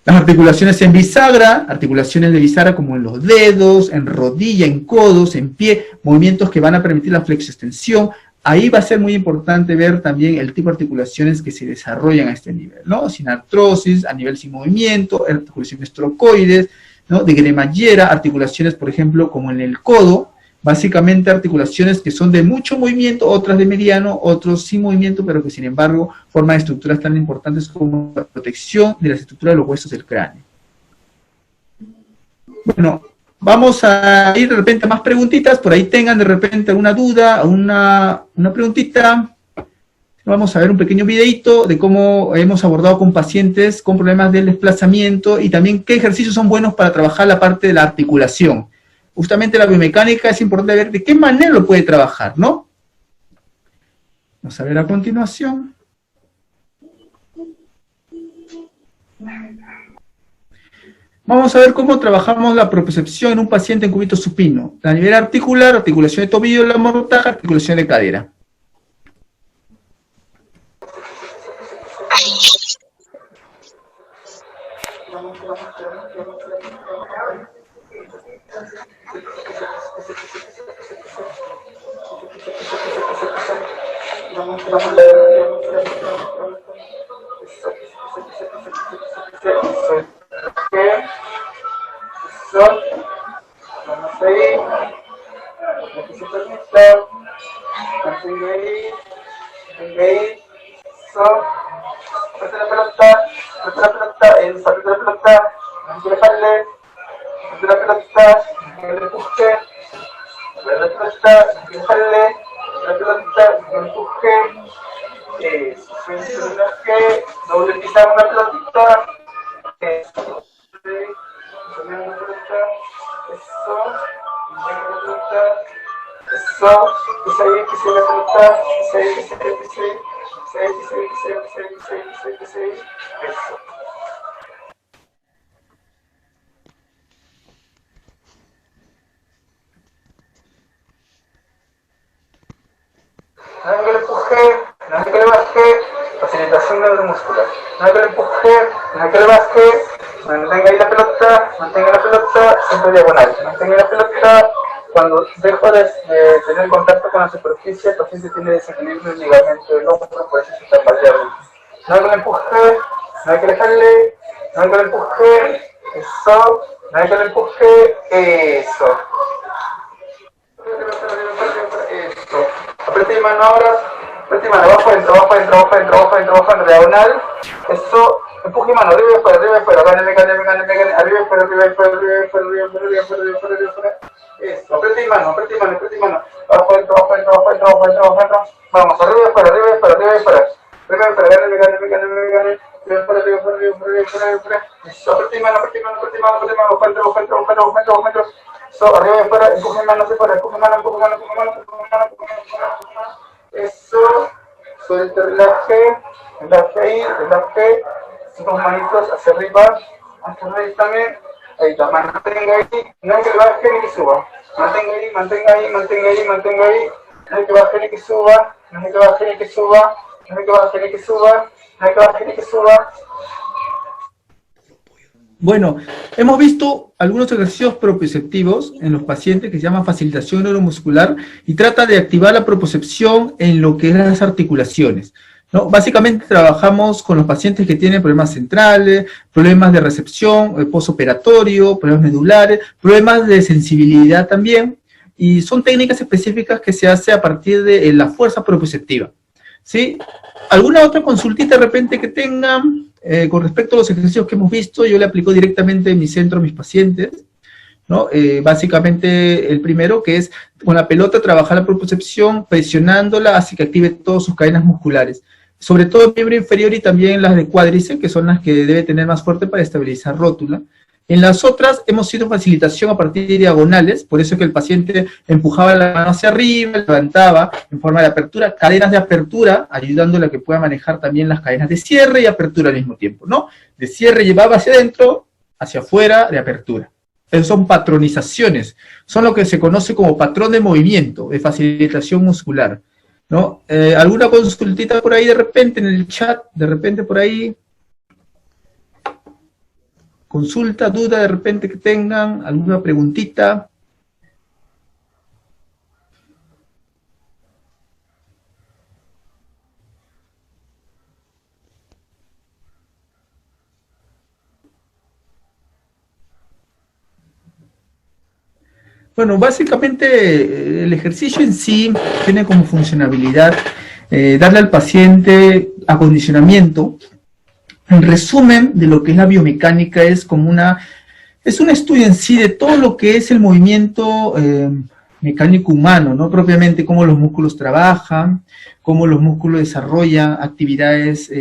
Las articulaciones en bisagra, articulaciones de bisagra como en los dedos, en rodilla, en codos, en pie, movimientos que van a permitir la flexoextensión. Ahí va a ser muy importante ver también el tipo de articulaciones que se desarrollan a este nivel, ¿no? Sin artrosis, a nivel sin movimiento, articulaciones trocoides, ¿no? De cremallera, articulaciones, por ejemplo, como en el codo, básicamente articulaciones que son de mucho movimiento, otras de mediano, otros sin movimiento, pero que sin embargo forman estructuras tan importantes como la protección de las estructuras de los huesos del cráneo. Bueno, vamos a ir de repente a más preguntitas, por ahí tengan de repente alguna duda, una preguntita. Vamos a ver un pequeño videito de cómo hemos abordado con pacientes con problemas del desplazamiento y también qué ejercicios son buenos para trabajar la parte de la articulación. Justamente la biomecánica es importante ver de qué manera lo puede trabajar, ¿no? Vamos a ver a continuación. Vamos a ver cómo trabajamos la propiocepción en un paciente en cúbito supino. A nivel articular, articulación de tobillo, la mortaja, articulación de cadera. eso, vamos ahí, lo que se permita, mantenga ahí, eso, aparte la pelota, eso, aparte la pelota, no quiere dejarle, aparte la pelota, no quiere empuje, aparte la pelota, no quiere dejarle, la pelota, no quiere empuje, doble pisar una pelotita, eso, que se la pelota, eso. Nada que le empuje, nada que le baje, facilitación neuromuscular. Nada que le empuje, nada que le baje, mantenga ahí la pelota, siempre diagonal. Mantenga la pelota, cuando dejo de tener contacto con la superficie, el paciente tiene desequilibrio del ligamento del hombro, por eso se está paldeando. Nada que le empuje, nada que le jale, nada que le empuje, eso, nada que le empuje, eso. Esto. Aprieta mi mano ahora, aprieta mi mano, abajo, adentro, diagonal. Eso, empuje mi mano, arriba y fuera, gane, arriba y fuera. Eso, aprieta mi mano, abajo, adentro. Vamos, arriba y fuera, gane. Eso, aprieta mi mano, abajo, adentro. So, arriba y fuera, empuje mano hacia afuera, empuje mano. Eso, suelta, relaje ahí, sus manitos hacia arriba también, ahí está, mantenga ahí, no hay que baje ni que suba, mantenga ahí, no hay que baje ni que suba, Bueno, hemos visto algunos ejercicios propioceptivos en los pacientes que se llama facilitación neuromuscular y trata de activar la propiocepción en lo que es las articulaciones, ¿no? Básicamente trabajamos con los pacientes que tienen problemas centrales, problemas de recepción, postoperatorio, problemas medulares, problemas de sensibilidad también, y son técnicas específicas que se hace a partir de la fuerza propioceptiva, ¿sí? ¿Alguna otra consultita de repente que tengan? Con respecto a los ejercicios que hemos visto, yo le aplico directamente en mi centro a mis pacientes, ¿no? Básicamente el primero, que es con la pelota trabajar la propiocepción, presionándola hacia que active todas sus cadenas musculares, sobre todo el miembro inferior y también las de cuádriceps, que son las que debe tener más fuerte para estabilizar rótula. En las otras hemos hecho facilitación a partir de diagonales, por eso es que el paciente empujaba la mano hacia arriba, levantaba en forma de apertura, cadenas de apertura, ayudándole a que pueda manejar también las cadenas de cierre y apertura al mismo tiempo, ¿no? De cierre llevaba hacia adentro, hacia afuera, de apertura. Esas son patronizaciones, son lo que se conoce como patrón de movimiento, de facilitación muscular, ¿no? ¿Alguna consultita por ahí de repente en el chat, de repente por ahí? Consulta, duda de repente que tengan, alguna preguntita. Bueno, básicamente el ejercicio en sí tiene como funcionalidad darle al paciente acondicionamiento. En resumen, de lo que es la biomecánica es como es un estudio en sí de todo lo que es el movimiento mecánico humano, ¿no? Propiamente cómo los músculos trabajan, cómo los músculos desarrollan actividades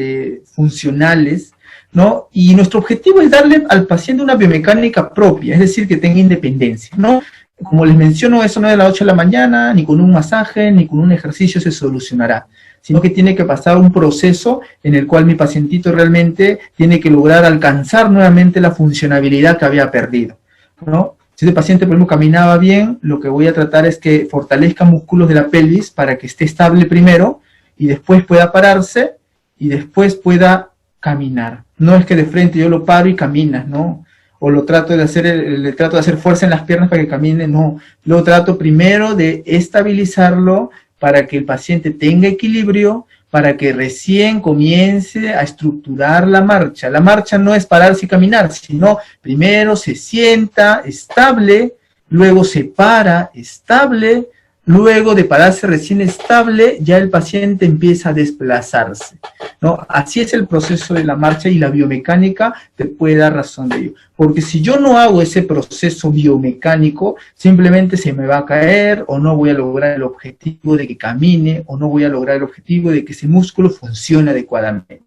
funcionales, ¿no? Y nuestro objetivo es darle al paciente una biomecánica propia, es decir, que tenga independencia, ¿no? Como les menciono, eso no es de la noche a la mañana, ni con un masaje, ni con un ejercicio se solucionará, sino que tiene que pasar un proceso en el cual mi pacientito realmente tiene que lograr alcanzar nuevamente la funcionabilidad que había perdido, ¿no? Si ese paciente, por ejemplo, caminaba bien, lo que voy a tratar es que fortalezca músculos de la pelvis para que esté estable primero, y después pueda pararse, y después pueda caminar. No es que de frente yo lo paro y caminas, ¿no? O le trato de hacer fuerza en las piernas para que camine, no. Lo trato primero de estabilizarlo para que el paciente tenga equilibrio, para que recién comience a estructurar la marcha. La marcha no es pararse y caminar, sino primero se sienta estable, luego se para estable, luego de pararse recién estable, ya el paciente empieza a desplazarse, ¿no? Así es el proceso de la marcha, y la biomecánica te puede dar razón de ello. Porque si yo no hago ese proceso biomecánico, simplemente se me va a caer, o no voy a lograr el objetivo de que camine, o no voy a lograr el objetivo de que ese músculo funcione adecuadamente.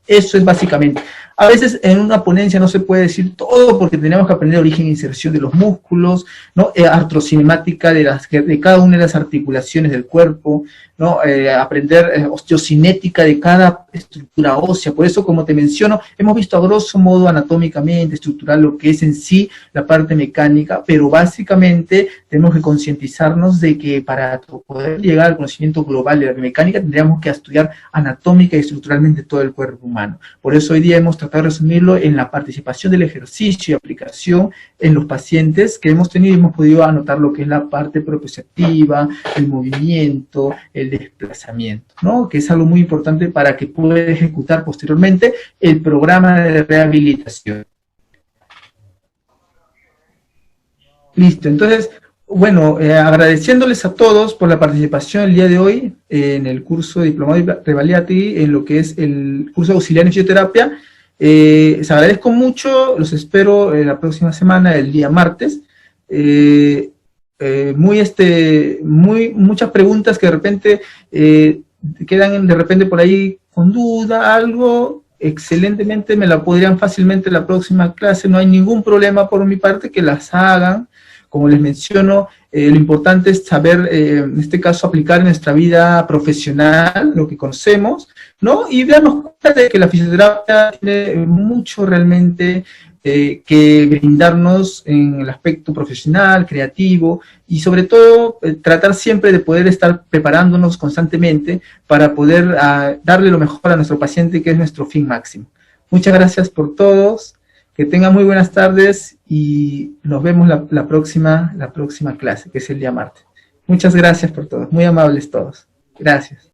Eso es básicamente. A veces en una ponencia no se puede decir todo porque tenemos que aprender origen e inserción de los músculos, ¿no? Artrocinemática de cada una de las articulaciones del cuerpo, ¿no? Aprender osteocinética de cada estructura ósea. Por eso, como te menciono, hemos visto a grosso modo anatómicamente, estructural, lo que es en sí la parte mecánica, pero básicamente tenemos que concientizarnos de que para poder llegar al conocimiento global de la biomecánica tendríamos que estudiar anatómica y estructuralmente todo el cuerpo humano. Por eso hoy día hemos tratado de resumirlo en la participación del ejercicio y aplicación en los pacientes que hemos tenido, y hemos podido anotar lo que es la parte propioceptiva, el movimiento, el desplazamiento, ¿no? Que es algo muy importante para que pueda ejecutar posteriormente el programa de rehabilitación. Listo, entonces, bueno, agradeciéndoles a todos por la participación el día de hoy en el curso de Diplomado de Revalidati, en lo que es el curso auxiliar en fisioterapia. Les agradezco mucho, los espero la próxima semana, el día martes. Muchas preguntas que de repente quedan de repente por ahí con duda, algo, excelentemente me la podrían fácilmente en la próxima clase, no hay ningún problema por mi parte que las hagan. Como les menciono, lo importante es saber, en este caso, aplicar en nuestra vida profesional lo que conocemos, ¿no? Y darnos cuenta de que la fisioterapia tiene mucho realmente que brindarnos en el aspecto profesional, creativo, y sobre todo tratar siempre de poder estar preparándonos constantemente para poder darle lo mejor a nuestro paciente, que es nuestro fin máximo. Muchas gracias por todos. Que tengan muy buenas tardes y nos vemos la próxima clase, que es el día martes. Muchas gracias por todos, muy amables todos. Gracias.